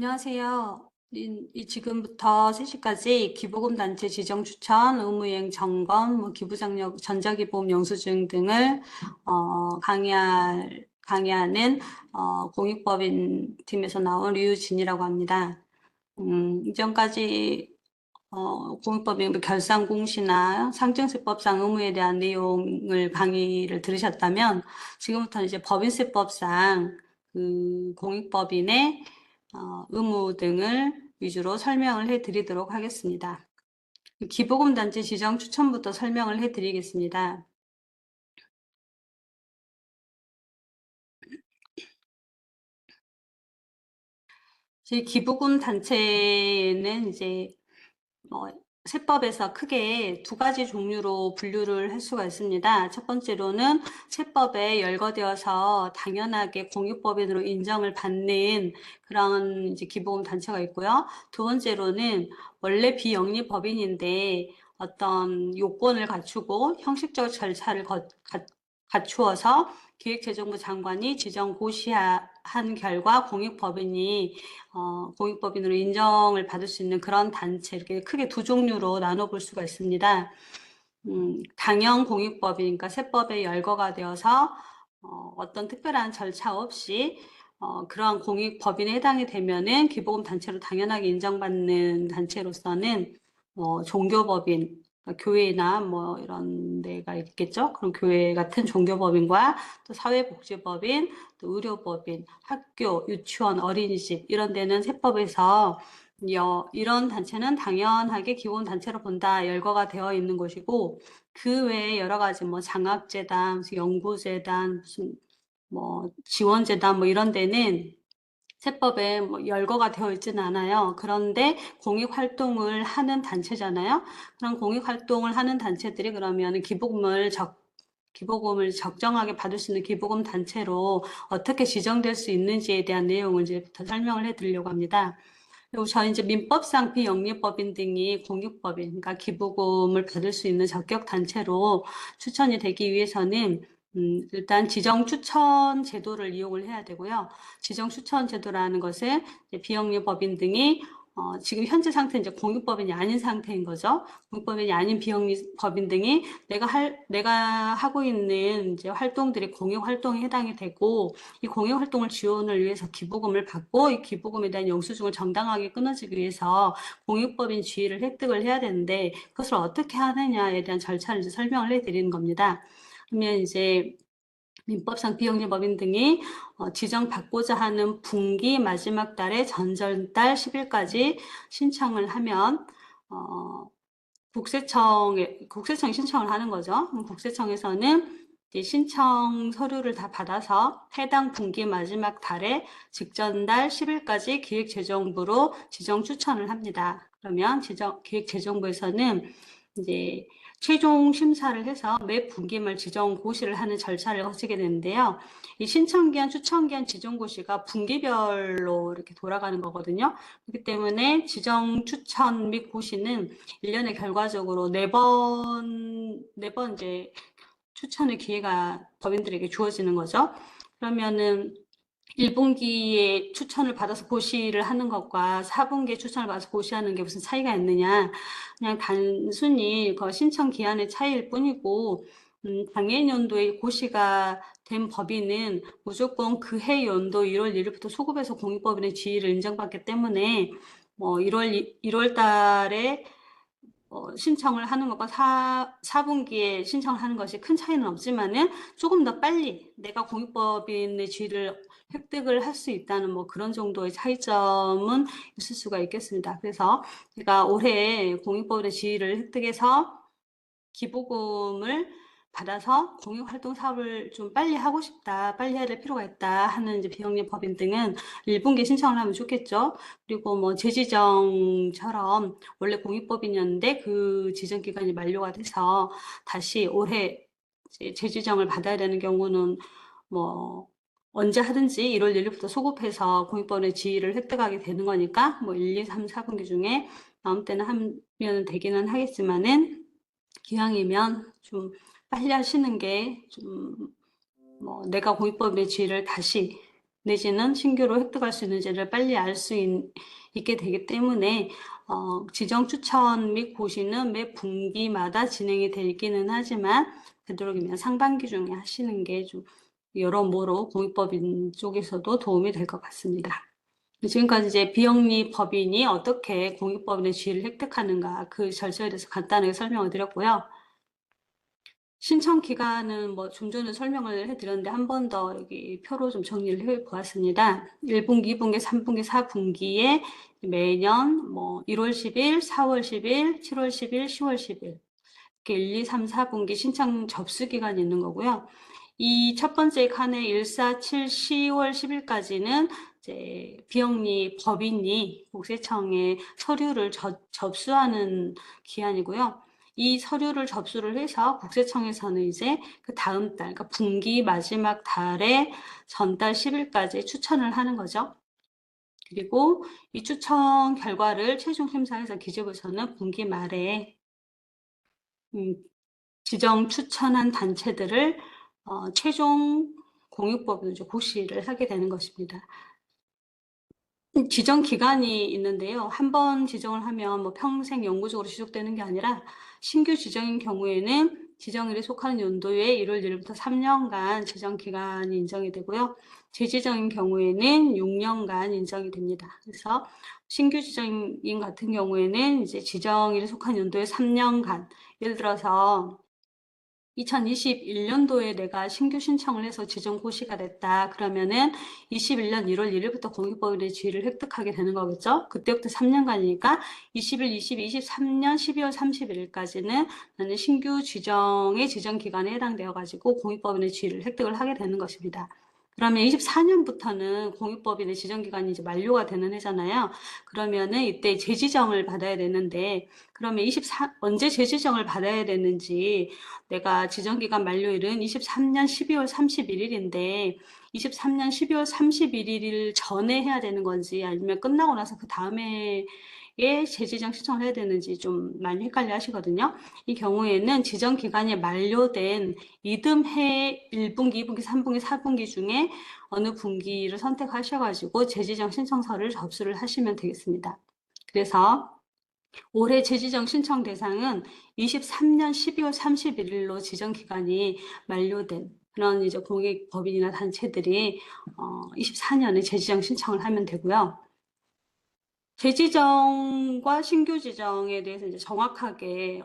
안녕하세요. 지금부터 3시까지 기부금 단체 지정 추천, 의무이행 점검, 기부장려, 전자기부금 영수증 등을 강의하는 공익법인 팀에서 나온 류진이라고 합니다. 이전까지 공익법인 결산공시나 상증세법상 의무에 대한 내용을 강의를 들으셨다면 지금부터는 이제 법인세법상 그 공익법인의 의무 등을 위주로 설명을 해드리도록 하겠습니다. 기부금 단체 지정 추천부터 설명을 해드리겠습니다. 기부금 단체는 이제 세법에서 크게 두 가지 종류로 분류를 할 수가 있습니다. 첫 번째로는 세법에 열거되어서 당연하게 공익법인으로 인정을 받는 그런 이제 기부금 단체가 있고요. 두 번째로는 원래 비영리법인인데 어떤 요건을 갖추고 형식적 절차를 갖추어서 기획재정부 장관이 지정 고시한 결과 공익법인으로 인정을 받을 수 있는 그런 단체, 이렇게 크게 두 종류로 나눠볼 수가 있습니다. 당연 공익법인, 그러니까 세법에 열거가 되어서 어떤 특별한 절차 없이 그러한 공익법인에 해당이 되면은 기부금 단체로 당연하게 인정받는 단체로서는 종교법인, 그러니까 교회나 뭐 이런 데가 있겠죠. 그런 교회 같은 종교법인과 또 사회복지법인, 또 의료법인, 학교, 유치원, 어린이집 이런 데는 세법에서 이런 단체는 당연하게 기본 단체로 본다 열거가 되어 있는 것이고, 그 외에 여러 가지 뭐 장학재단, 무슨 연구재단, 무슨 뭐 지원재단 뭐 이런 데는 세법에 뭐 열거가 되어 있지는 않아요. 그런데 공익 활동을 하는 단체잖아요. 그런 공익 활동을 하는 단체들이 그러면 기부금을 적정하게 받을 수 있는 기부금 단체로 어떻게 지정될 수 있는지에 대한 내용을 이제 더 설명을 해드리려고 합니다. 그리고 저희 이제 민법상 비영리법인 등이 공익법인, 그러니까 기부금을 받을 수 있는 적격 단체로 추천이 되기 위해서는 일단 지정 추천 제도를 이용을 해야 되고요. 지정 추천 제도라는 것은 비영리법인 등이 지금 현재 상태는 이제 공익법인이 아닌 상태인 거죠. 공익법인이 아닌 비영리법인 등이 내가 하고 있는 이제 활동들이 공익 활동에 해당이 되고, 이 공익 활동을 지원을 위해서 기부금을 받고, 이 기부금에 대한 영수증을 정당하게 끊어지기 위해서 공익법인 지위를 획득을 해야 되는데, 그것을 어떻게 하느냐에 대한 절차를 이제 설명을 해드리는 겁니다. 그러면 이제 민법상 비영리법인 등이 지정받고자 하는 분기 마지막 달의 전전달 10일까지 신청을 하면 국세청이 신청을 하는 거죠. 국세청에서는 신청 서류를 다 받아서 해당 분기 마지막 달에 직전달 10일까지 기획재정부로 지정 추천을 합니다. 그러면 기획재정부에서는 이제 최종 심사를 해서 매 분기말 지정 고시를 하는 절차를 거치게 되는데요. 이 신청기한, 추천기한, 지정고시가 분기별로 이렇게 돌아가는 거거든요. 그렇기 때문에 지정, 추천 및 고시는 1년에 결과적으로 4번 이제 추천의 기회가 법인들에게 주어지는 거죠. 그러면은 1분기에 추천을 받아서 고시를 하는 것과 4분기에 추천을 받아서 고시하는 게 무슨 차이가 있느냐. 그냥 단순히 그 신청 기한의 차이일 뿐이고, 당해 연도에 고시가 된 법인은 무조건 그 해 연도 1월 1일부터 소급해서 공익법인의 지위를 인정받기 때문에, 1월 달에 신청을 하는 것과 4분기에 신청을 하는 것이 큰 차이는 없지만은 조금 더 빨리 내가 공익법인의 지위를 획득을 할 수 있다는 뭐 그런 정도의 차이점은 있을 수가 있겠습니다. 그래서 제가 올해 공익법인의 지위를 획득해서 기부금을 받아서 공익활동 사업을 좀 빨리 하고 싶다, 빨리 해야 될 필요가 있다 하는 이제 비영리 법인 등은 1분기에 신청을 하면 좋겠죠. 그리고 뭐 재지정처럼 원래 공익법인이었는데 그 지정 기간이 만료가 돼서 다시 올해 재지정을 받아야 되는 경우는 뭐 언제 하든지 1월 1일부터 소급해서 공익법인의 지위를 획득하게 되는 거니까 뭐 1, 2, 3, 4분기 중에 아무 때나 하면 되기는 하겠지만은 기왕이면 좀 빨리 하시는 게 좀 뭐 내가 공익법의 지위를 다시 내지는 신규로 획득할 수 있는지를 빨리 알 수 있게 되기 때문에 지정 추천 및 고시는 매 분기마다 진행이 되기는 하지만 되도록이면 상반기 중에 하시는 게 좀 여러모로 공익법인 쪽에서도 도움이 될 것 같습니다. 지금까지 이제 비영리 법인이 어떻게 공익법인의 지위를 획득하는가 그 절차에 대해서 간단하게 설명을 드렸고요. 신청 기간은 뭐 좀 전에 설명을 해드렸는데 한 번 더 여기 표로 좀 정리를 해보았습니다. 1분기, 2분기, 3분기, 4분기에 매년 뭐 1월 10일, 4월 10일, 7월 10일, 10월 10일 이렇게 1, 2, 3, 4분기 신청 접수 기간이 있는 거고요. 이 첫 번째 칸에 1, 4, 7, 10월 10일까지는 이제 비영리 법인이 국세청에 서류를 접수하는 기한이고요. 이 서류를 접수를 해서 국세청에서는 이제 그 다음 달, 그러니까 분기 마지막 달에 전달 10일까지 추천을 하는 거죠. 그리고 이 추천 결과를 최종 심사해서 기재부에서는 분기 말에 지정 추천한 단체들을 최종 공익법으로 이제 고시를 하게 되는 것입니다. 지정 기간이 있는데요. 한 번 지정을 하면 뭐 평생 영구적으로 지속되는 게 아니라 신규 지정인 경우에는 지정일에 속하는 연도에 1월 1일부터 3년간 지정 기간이 인정이 되고요. 재지정인 경우에는 6년간 인정이 됩니다. 그래서 신규 지정인 같은 경우에는 이제 지정일에 속한 연도에 3년간, 예를 들어서 2021년도에 내가 신규 신청을 해서 지정 고시가 됐다. 그러면은 21년 1월 1일부터 공익법인의 지위를 획득하게 되는 거겠죠? 그때부터 3년간이니까 21, 22, 23년 12월 31일까지는 나는 신규 지정의 지정 기간에 해당되어 가지고 공익법인의 지위를 획득을 하게 되는 것입니다. 그러면 24년부터는 공익법인의 지정 기간이 이제 만료가 되는 해잖아요. 그러면은 이때 재지정을 받아야 되는데, 그러면 언제 재지정을 받아야 되는지, 내가 지정기간 만료일은 23년 12월 31일인데 23년 12월 31일 전에 해야 되는 건지 아니면 끝나고 나서 그 다음에 재지정 신청을 해야 되는지 좀 많이 헷갈려 하시거든요. 이 경우에는 지정 기간이 만료된 이듬해 1분기, 2분기, 3분기, 4분기 중에 어느 분기를 선택하셔가지고 재지정 신청서를 접수를 하시면 되겠습니다. 그래서 올해 재지정 신청 대상은 23년 12월 31일로 지정 기간이 만료된 그런 이제 공익법인이나 단체들이 24년에 재지정 신청을 하면 되고요. 재지정과 신규 지정에 대해서 이제 정확하게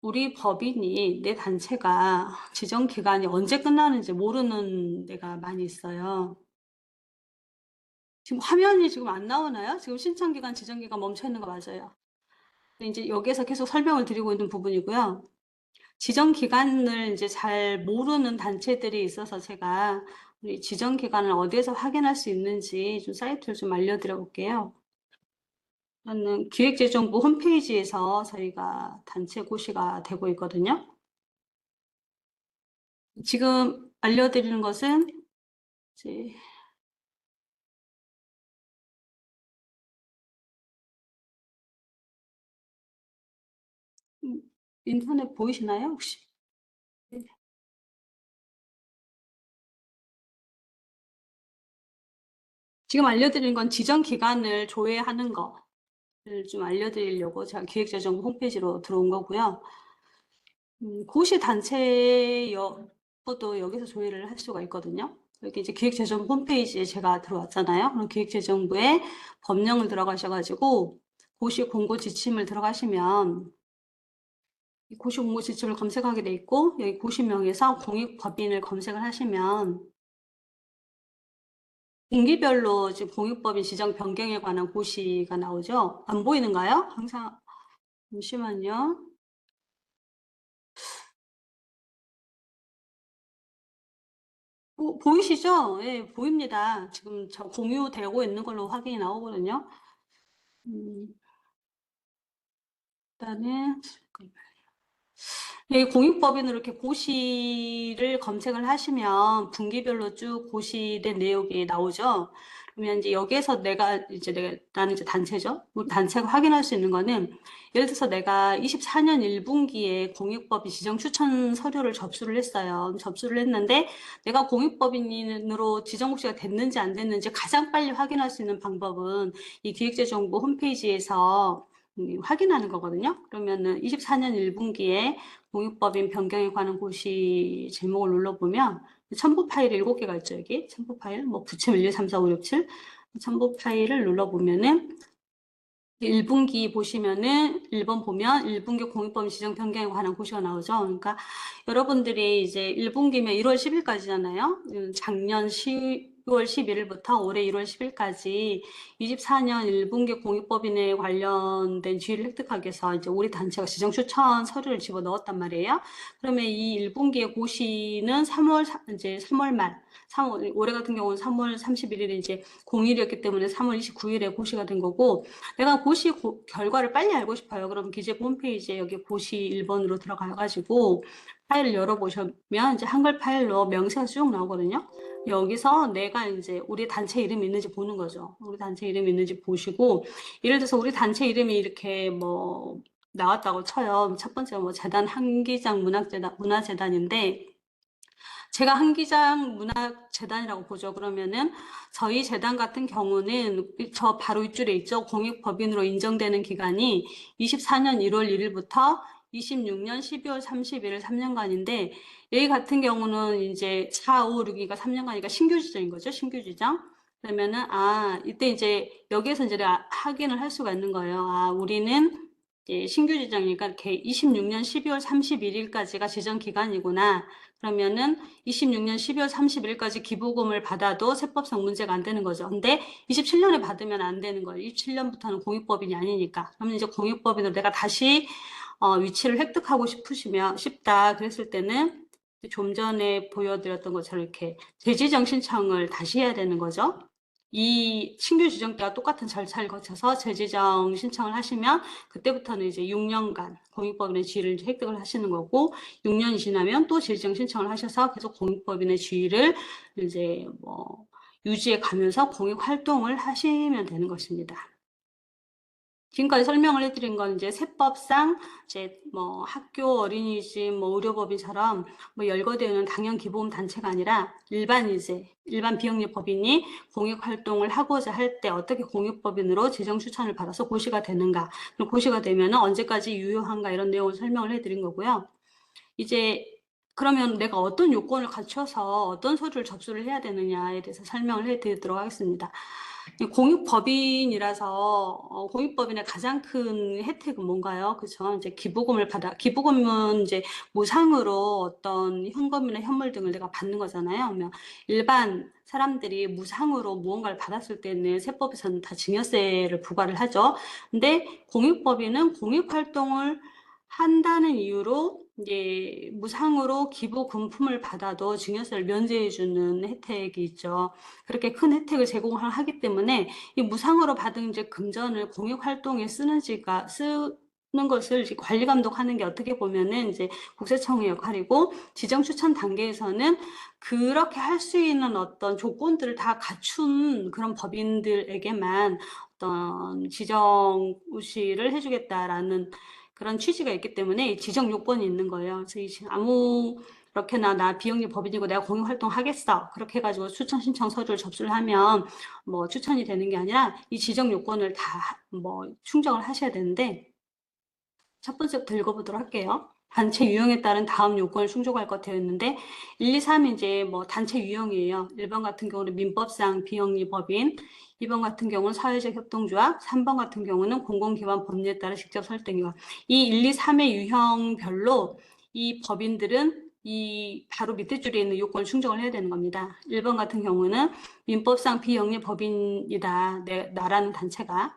우리 법인이 내 단체가 지정 기간이 언제 끝나는지 모르는 데가 많이 있어요. 지금 화면이 지금 안 나오나요? 지금 신청 기간, 지정 기간 멈춰 있는 거 맞아요. 이제 여기에서 계속 설명을 드리고 있는 부분이고요. 지정 기간을 이제 잘 모르는 단체들이 있어서 제가 우리 지정 기간을 어디에서 확인할 수 있는지 좀 사이트를 좀 알려드려 볼게요. 저는 기획재정부 홈페이지에서 저희가 단체 고시가 되고 있거든요. 지금 알려드리는 것은 이제 인터넷 보이시나요, 혹시? 네. 지금 알려드리는 건 지정 기간을 조회하는 거를 좀 알려드리려고 제가 기획재정부 홈페이지로 들어온 거고요. 고시 단체 여부도 여기서 조회를 할 수가 있거든요. 여기 이제 기획재정부 홈페이지에 제가 들어왔잖아요. 그럼 기획재정부에 법령을 들어가셔가지고 고시 공고 지침을 들어가시면 이 고시 공고 지침을 검색하게 돼 있고 여기 고시명에서 공익법인을 검색을 하시면 분기별로 지금 공익법인 지정 변경에 관한 고시가 나오죠. 안 보이는가요? 항상 잠시만요. 보이시죠? 예, 보입니다. 지금 저 공유되고 있는 걸로 확인이 나오거든요. 음, 일단은 이 공익법인으로 이렇게 고시를 검색을 하시면 분기별로 쭉 고시된 내용이 나오죠. 그러면 이제 여기에서 나는 이제 단체죠. 우리 단체가 확인할 수 있는 거는 예를 들어서 내가 24년 1분기에 공익법인 지정 추천 서류를 접수를 했어요. 접수를 했는데 내가 공익법인으로 지정 고시가 됐는지 안 됐는지 가장 빨리 확인할 수 있는 방법은 이 기획재정부 홈페이지에서 확인하는 거거든요. 그러면은 24년 1분기에 공익법인 변경에 관한 고시 제목을 눌러보면 첨부 파일이 7개가 있죠, 여기. 첨부 파일, 뭐, 부침 1, 2, 3, 4, 5, 6, 7. 첨부 파일을 눌러보면은 1분기 보시면은 1번 보면 1분기 공익법인 지정 변경에 관한 고시가 나오죠. 그러니까 여러분들이 이제 1분기면 1월 10일까지잖아요. 작년 10월 11일부터 올해 1월 10일까지 24년 1분기 공익법인에 관련된 지위를 획득하기 위해서 이제 우리 단체가 지정 추천 서류를 집어 넣었단 말이에요. 그러면 이 1분기의 고시는 이제 3월 말, 올해 같은 경우는 3월 31일에 이제 공일이었기 때문에 3월 29일에 고시가 된 거고, 내가 고시 결과를 빨리 알고 싶어요. 그럼 기재부 홈페이지에 여기 고시 1번으로 들어가가지고 파일을 열어보시면 이제 한글 파일로 명세가 쭉 나오거든요. 여기서 내가 이제 우리 단체 이름이 있는지 보는 거죠. 우리 단체 이름이 있는지 보시고, 예를 들어서 우리 단체 이름이 이렇게 뭐 나왔다고 쳐요. 첫 번째가 뭐 재단 한기장 문화재단인데, 제가 한기장 문화재단이라고 보죠. 그러면은 저희 재단 같은 경우는 저 바로 윗줄에 있죠. 공익법인으로 인정되는 기간이 24년 1월 1일부터 26년 12월 31일 3년간인데, 여기 같은 경우는 이제 4, 5, 6이가 3년간이니까 신규 지정인 거죠. 신규 지정. 그러면은 이때 이제 여기에서 이제 확인을 할 수가 있는 거예요. 우리는 이제 신규 지정이니까 이렇게 26년 12월 31일까지가 지정 기간이구나. 그러면은 26년 12월 31일까지 기부금을 받아도 세법상 문제가 안 되는 거죠. 근데 27년에 받으면 안 되는 거예요. 27년부터는 공익법인이 아니니까. 그러면 이제 공익법인으로 내가 다시 위치를 획득하고 싶다 그랬을 때는 좀 전에 보여드렸던 것처럼 이렇게 재지정 신청을 다시 해야 되는 거죠. 이 신규 지정 때와 똑같은 절차를 거쳐서 재지정 신청을 하시면 그때부터는 이제 6년간 공익법인의 지위를 획득을 하시는 거고, 6년이 지나면 또 재지정 신청을 하셔서 계속 공익법인의 지위를 이제 뭐 유지해 가면서 공익 활동을 하시면 되는 것입니다. 지금까지 설명을 해드린 건 이제 세법상 이제 뭐 학교, 어린이집, 뭐 의료법인처럼 뭐 열거되는 당연 기부금 단체가 아니라 일반 비영리 법인이 공익 활동을 하고자 할 때 어떻게 공익법인으로 재정 추천을 받아서 고시가 되는가, 그리고 고시가 되면은 언제까지 유효한가 이런 내용을 설명을 해드린 거고요. 이제 그러면 내가 어떤 요건을 갖춰서 어떤 서류를 접수를 해야 되느냐에 대해서 설명을 해드리도록 하겠습니다. 공익법인이라서 공익법인의 가장 큰 혜택은 뭔가요? 그죠? 이제 기부금은 이제 무상으로 어떤 현금이나 현물 등을 내가 받는 거잖아요. 그러면 일반 사람들이 무상으로 무언가를 받았을 때는 세법에서는 다 증여세를 부과를 하죠. 근데 공익법인은 공익활동을 한다는 이유로 이제 무상으로 기부금품을 받아도 증여세를 면제해주는 혜택이 있죠. 그렇게 큰 혜택을 제공하기 때문에 이 무상으로 받은 이제 금전을 공익활동에 쓰는 것을 이제 관리 감독하는 게 어떻게 보면은 이제 국세청의 역할이고, 지정 추천 단계에서는 그렇게 할 수 있는 어떤 조건들을 다 갖춘 그런 법인들에게만 어떤 지정 고시를 해주겠다라는 그런 취지가 있기 때문에 지정 요건이 있는 거예요. 그래서 그렇게나 나 비영리 법인이고 내가 공익활동 하겠어. 그렇게 해가지고 추천 신청 서류를 접수를 하면 뭐 추천이 되는 게 아니라 이 지정 요건을 다 뭐 충족을 하셔야 되는데, 첫 번째부터 읽어보도록 할게요. 단체 유형에 따른 다음 요건을 충족할 것 되어 있는데 1, 2, 3이 이제 뭐 단체 유형이에요. 1번 같은 경우는 민법상 비영리 법인, 2번 같은 경우는 사회적 협동조합, 3번 같은 경우는 공공기관 법률에 따라 직접 설정기관. 이 1, 2, 3의 유형별로 이 법인들은 이 바로 밑에 줄에 있는 요건을 충족을 해야 되는 겁니다. 1번 같은 경우는 민법상 비영리 법인이다. 나라는 단체가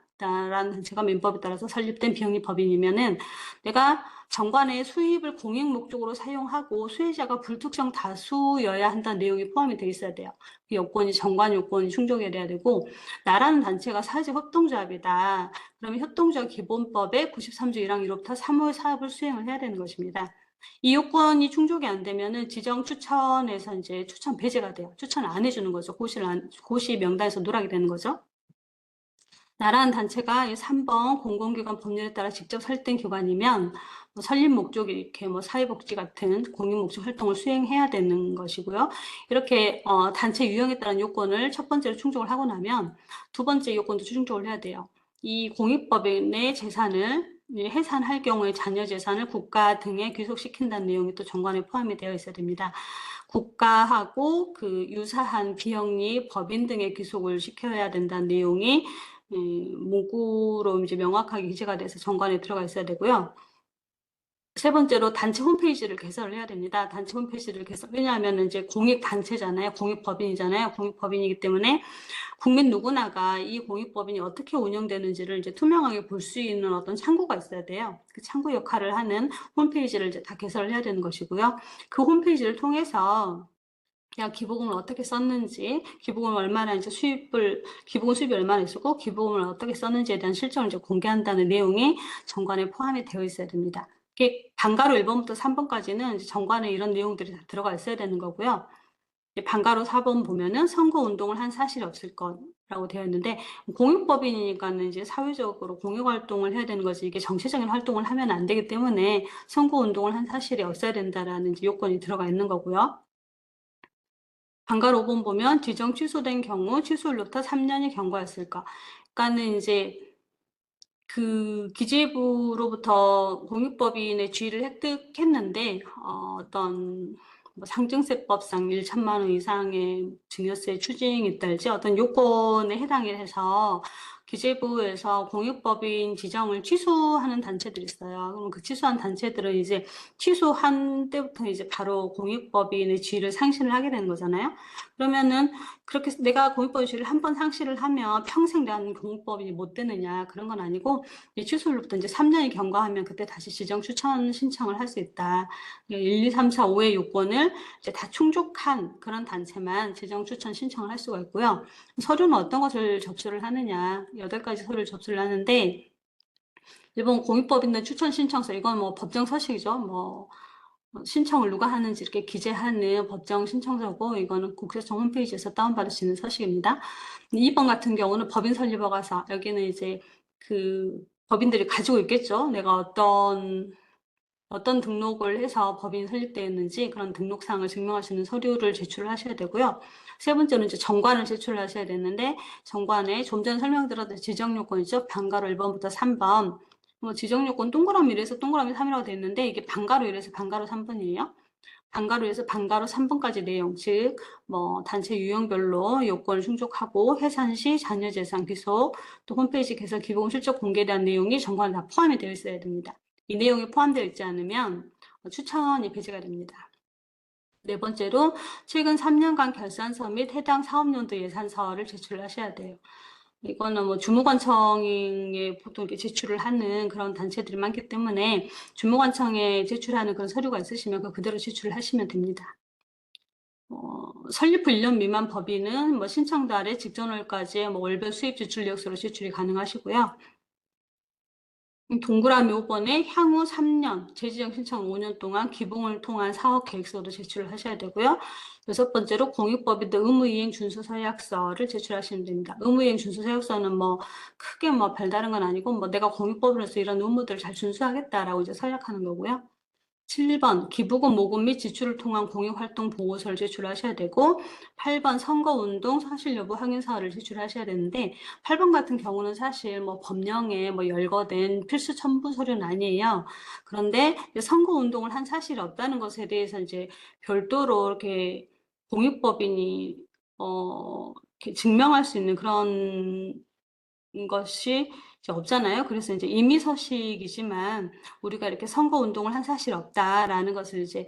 민법에 따라서 설립된 비영리 법인이면은 내가 정관의 수입을 공익 목적으로 사용하고 수혜자가 불특정 다수여야 한다는 내용이 포함이 되어 있어야 돼요. 그 요건이 정관 요건이 충족이 돼야 되고, 나라는 단체가 사회적 협동조합이다. 그러면 협동조합 기본법의 93조 1항 1호부터 3월 사업을 수행을 해야 되는 것입니다. 이 요건이 충족이 안 되면은 지정 추천에서 이제 추천 배제가 돼요. 추천 안 해주는 거죠. 고시 명단에서 누락이 되는 거죠. 나라는 단체가 3번 공공기관 법률에 따라 직접 설정 기관이면 뭐 설립 목적이 이렇게 뭐 사회복지 같은 공익목적 활동을 수행해야 되는 것이고요. 이렇게 단체 유형에 따른 요건을 첫 번째로 충족을 하고 나면 두 번째 요건도 충족을 해야 돼요. 이 공익법인의 재산을 해산할 경우에 자녀 재산을 국가 등에 귀속시킨다는 내용이 또 정관에 포함이 되어 있어야 됩니다. 국가하고 그 유사한 비영리 법인 등의 귀속을 시켜야 된다는 내용이 문구로 이제 명확하게 기재가 돼서 정관에 들어가 있어야 되고요. 세 번째로 단체 홈페이지를 개설을 해야 됩니다. 단체 홈페이지를 왜냐하면 이제 공익단체잖아요. 공익법인이잖아요. 공익법인이기 때문에 국민 누구나가 이 공익법인이 어떻게 운영되는지를 이제 투명하게 볼 수 있는 어떤 창구가 있어야 돼요. 그 창구 역할을 하는 홈페이지를 이제 다 개설을 해야 되는 것이고요. 그 홈페이지를 통해서 그냥 기부금을 어떻게 썼는지, 기부금을 얼마나 이제 기부금 수입이 얼마나 있었고, 기부금을 어떻게 썼는지에 대한 실정을 이제 공개한다는 내용이 정관에 포함이 되어 있어야 됩니다. 이게 방가로 1번부터 3번까지는 정관에 이런 내용들이 다 들어가 있어야 되는 거고요. 방가로 4번 보면은 선거 운동을 한 사실이 없을 것라고 되어 있는데, 공익법인이니까는 이제 사회적으로 공익 활동을 해야 되는 거지, 이게 정치적인 활동을 하면 안 되기 때문에 선거 운동을 한 사실이 없어야 된다라는 이제 요건이 들어가 있는 거고요. 방가 5번 보면 지정 취소된 경우 취소일로부터 3년이 경과했을까. 그러니까는 이제 그 기재부로부터 공익법인의 지위를 획득했는데 어떤 뭐 상증세법상 1천만 원 이상의 증여세 추징이 딸지 어떤 요건에 해당이 해서 기재부에서 공익법인 지정을 취소하는 단체들이 있어요. 그럼 그 취소한 단체들은 이제 취소한 때부터 이제 바로 공익법인의 지위를 상실을 하게 되는 거잖아요. 그러면은 그렇게 내가 공익법인 지위를 한 번 상실을 하면 평생 난 공익법인이 못 되느냐, 그런 건 아니고 취소일로부터 이제 3년이 경과하면 그때 다시 지정 추천 신청을 할 수 있다. 1, 2, 3, 4, 5의 요건을 이제 다 충족한 그런 단체만 지정 추천 신청을 할 수가 있고요. 서류는 어떤 것을 접수를 하느냐, 8가지 서류를 접수를 하는데, 일본 공익법인의 추천 신청서, 이건 뭐 법정 서식이죠. 뭐 신청을 누가 하는지 이렇게 기재하는 법정 신청서고, 이거는 국세청 홈페이지에서 다운받을 수 있는 서식입니다. 2번 같은 경우는 법인 설립허가서, 여기는 이제 그 법인들이 가지고 있겠죠. 내가 어떤 등록을 해서 법인이 설립되었는지 그런 등록사항을 증명할 수 있는 서류를 제출을 하셔야 되고요. 세 번째는 이제 정관을 제출을 하셔야 되는데, 정관에 좀 전에 설명드렸던 지정요건이죠. 방가로 1번부터 3번. 뭐 지정요건 동그라미 1에서 동그라미 3이라고 되어 있는데, 이게 방가로 1에서 방가로 3번이에요. 방가로 1에서 방가로 3번까지 내용, 즉, 뭐, 단체 유형별로 요건을 충족하고, 해산 시 자녀재산 귀속, 또 홈페이지 개설 기본 실적 공개에 대한 내용이 정관에 다 포함이 되어 있어야 됩니다. 이 내용이 포함되어 있지 않으면 추천이 배제가 됩니다. 네 번째로, 최근 3년간 결산서 및 해당 사업연도 예산서를 제출하셔야 돼요. 이거는 뭐 주무관청에 보통 이렇게 제출을 하는 그런 단체들이 많기 때문에 주무관청에 제출하는 그런 서류가 있으시면 그대로 제출을 하시면 됩니다. 설립 후 1년 미만 법인은 뭐 신청 달에 직전월까지의 뭐 월별 수입 지출 내역서로 제출이 가능하시고요. 동그라미 5번에 향후 3년, 재지정 신청 5년 동안 기붕을 통한 사업 계획서도 제출을 하셔야 되고요. 6번째로 공익법인의 의무이행 준수 서약서를 제출하시면 됩니다. 의무이행 준수 서약서는 뭐 크게 뭐 별다른 건 아니고 뭐 내가 공익법인으로서 이런 의무들을 잘 준수하겠다라고 이제 서약하는 거고요. 7번 기부금 모금 및 지출을 통한 공익활동 보고서를 제출하셔야 되고, 8번 선거운동 사실 여부 확인서를 제출하셔야 되는데, 8번 같은 경우는 사실 뭐 법령에 뭐 열거된 필수 첨부 서류는 아니에요. 그런데 선거운동을 한 사실이 없다는 것에 대해서 이제 별도로 이렇게 공익법인이 이렇게 증명할 수 있는 그런 것이 이제 없잖아요. 그래서 이제 임의서식이지만 우리가 이렇게 선거운동을 한 사실이 없다라는 것을 이제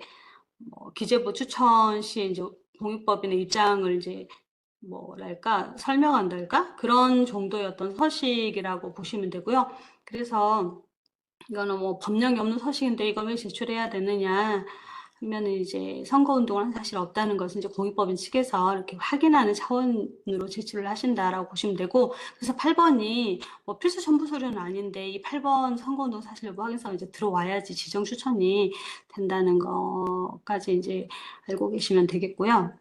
뭐 기재부 추천 시에 이제 공익법인의 입장을 이제 뭐랄까 설명한달까 그런 정도의 어떤 서식이라고 보시면 되고요. 그래서 이거는 뭐 법령이 없는 서식인데 이걸 왜 제출해야 되느냐 하면은 이제 선거운동은 사실 없다는 것은 이제 공익법인 측에서 이렇게 확인하는 차원으로 제출을 하신다라고 보시면 되고, 그래서 8번이 뭐 필수 첨부 서류는 아닌데 이 8번 선거운동 사실 여부 확인서가 이제 들어와야지 지정 추천이 된다는 거까지 이제 알고 계시면 되겠고요.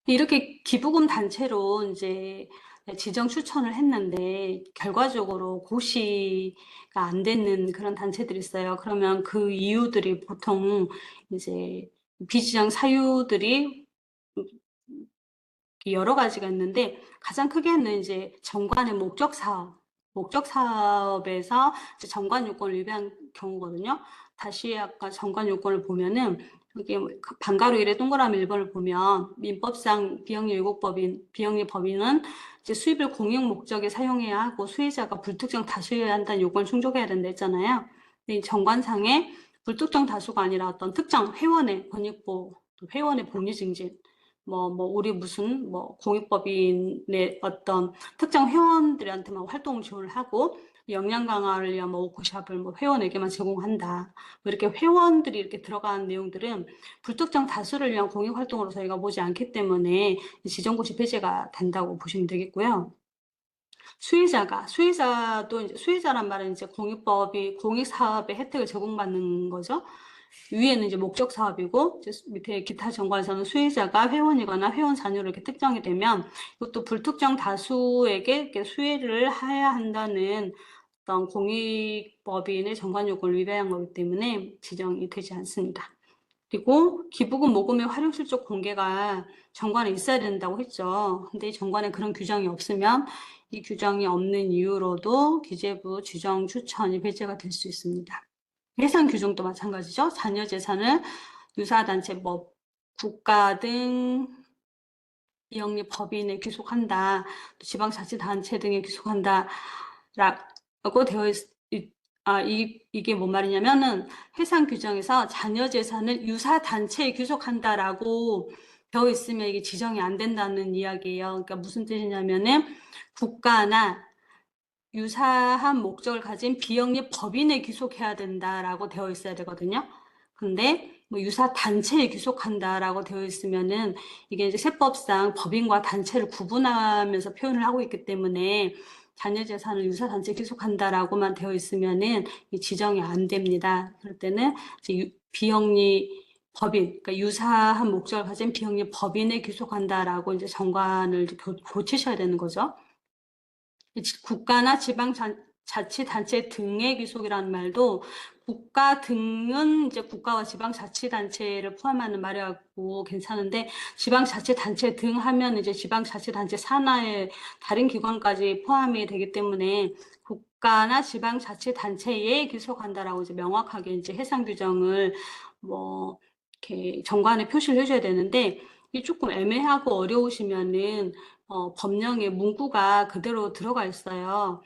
이렇게 기부금 단체로 이제 지정 추천을 했는데 결과적으로 고시가 안 되는 그런 단체들이 있어요. 그러면 그 이유들이 보통 이제 비지정 사유들이 여러 가지가 있는데 가장 크게는 이제 정관의 목적 사업에서 이제 정관 요건을 위배한 경우거든요. 다시 아까 정관 요건을 보면은 여기 반가로 1에 동그라미 1번을 보면 민법상 비영리 법인은 이제 수입을 공익 목적에 사용해야 하고 수혜자가 불특정 다수여야 한다는 요건을 충족해야 된다 했잖아요. 근데 이 정관상에 불특정 다수가 아니라 어떤 특정 회원의 권익보, 회원의 복리 증진, 우리 무슨, 공익법인의 어떤 특정 회원들한테만 활동 지원을 하고, 역량 강화를 위한 워크숍을 회원에게만 제공한다. 이렇게 회원들이 이렇게 들어간 내용들은 불특정 다수를 위한 공익 활동으로 저희가 보지 않기 때문에 지정고시 폐지가 된다고 보시면 되겠고요. 수혜자도 이제 수혜자란 말은 이제 공익사업의 혜택을 제공받는 거죠. 위에는 이제 목적 사업이고 밑에 기타 정관에서는 수혜자가 회원이거나 회원 자녀로 이렇게 특정이 되면 이것도 불특정 다수에게 이렇게 수혜를 해야 한다는 어떤 공익법인의 정관 요건을 위배한 거기 때문에 지정이 되지 않습니다. 그리고 기부금 모금의 활용실적 공개가 정관에 있어야 된다고 했죠. 근데 이 정관에 그런 규정이 없으면 이 규정이 없는 이유로도 기재부 지정 추천이 배제가 될 수 있습니다. 해상 규정도 마찬가지죠. 자녀 재산을 유사단체, 국가 등 비영리 법인에 귀속한다. 지방자치단체 등에 귀속한다. 라고 되어 이게 뭔 말이냐면은 해상 규정에서 자녀 재산을 유사단체에 귀속한다라고 되어 있으면 이게 지정이 안 된다는 이야기예요. 그러니까 무슨 뜻이냐면은 국가나 유사한 목적을 가진 비영리 법인에 귀속해야 된다라고 되어 있어야 되거든요. 근데 유사 단체에 귀속한다라고 되어 있으면은 이게 이제 세법상 법인과 단체를 구분하면서 표현을 하고 있기 때문에 자녀 재산을 유사 단체에 귀속한다라고만 되어 있으면은 지정이 안 됩니다. 그럴 때는 이제 비영리 법인, 그러니까 유사한 목적을 가진 비영리 법인에 귀속한다라고 이제 정관을 고치셔야 되는 거죠. 국가나 지방자치단체 등의 귀속이라는 말도 국가 등은 이제 국가와 지방자치단체를 포함하는 말이라고 괜찮은데 지방자치단체 등 하면 이제 지방자치단체 산하의 다른 기관까지 포함이 되기 때문에 국가나 지방자치단체에 귀속한다라고 이제 명확하게 이제 해상 규정을 이렇게 정관에 표시를 해줘야 되는데 이게 조금 애매하고 어려우시면은 법령에 문구가 그대로 들어가 있어요.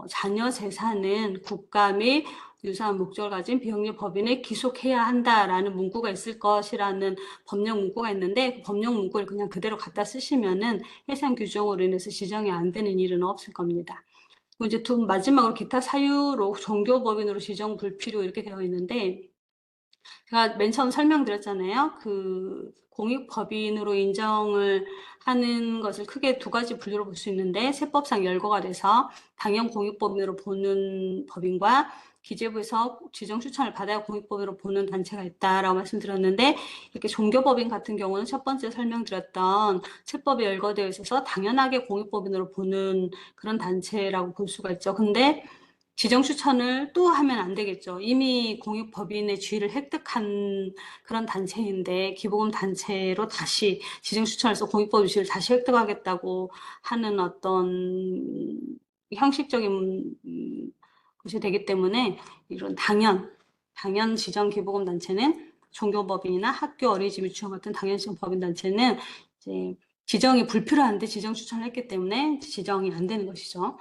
자녀 재산은 국가 및 유사한 목적을 가진 비영리 법인에 기속해야 한다라는 문구가 있을 것이라는 법령 문구가 있는데 그 법령 문구를 그냥 그대로 갖다 쓰시면은 해상 규정으로 인해서 지정이 안 되는 일은 없을 겁니다. 이제 마지막으로 기타 사유로 종교법인으로 지정 불필요 이렇게 되어 있는데 제가 맨 처음 설명드렸잖아요. 그 공익법인으로 인정을 하는 것을 크게 두 가지 분류로 볼 수 있는데 세법상 열거가 돼서 당연 공익법인으로 보는 법인과 기재부에서 지정 추천을 받아야 공익법인으로 보는 단체가 있다라고 말씀드렸는데 이렇게 종교법인 같은 경우는 첫 번째 설명드렸던 세법에 열거되어 있어서 당연하게 공익법인으로 보는 그런 단체라고 볼 수가 있죠. 근데 지정 추천을 또 하면 안 되겠죠. 이미 공익법인의 지위를 획득한 그런 단체인데 기부금 단체로 다시 지정 추천해서 공익법인 지위를 다시 획득하겠다고 하는 어떤 형식적인 것이 되기 때문에 이런 당연 지정 기부금 단체는 종교법인이나 학교 어린이집 유치원 같은 당연 지정 법인 단체는 이제 지정이 불필요한데 지정 추천을 했기 때문에 지정이 안 되는 것이죠.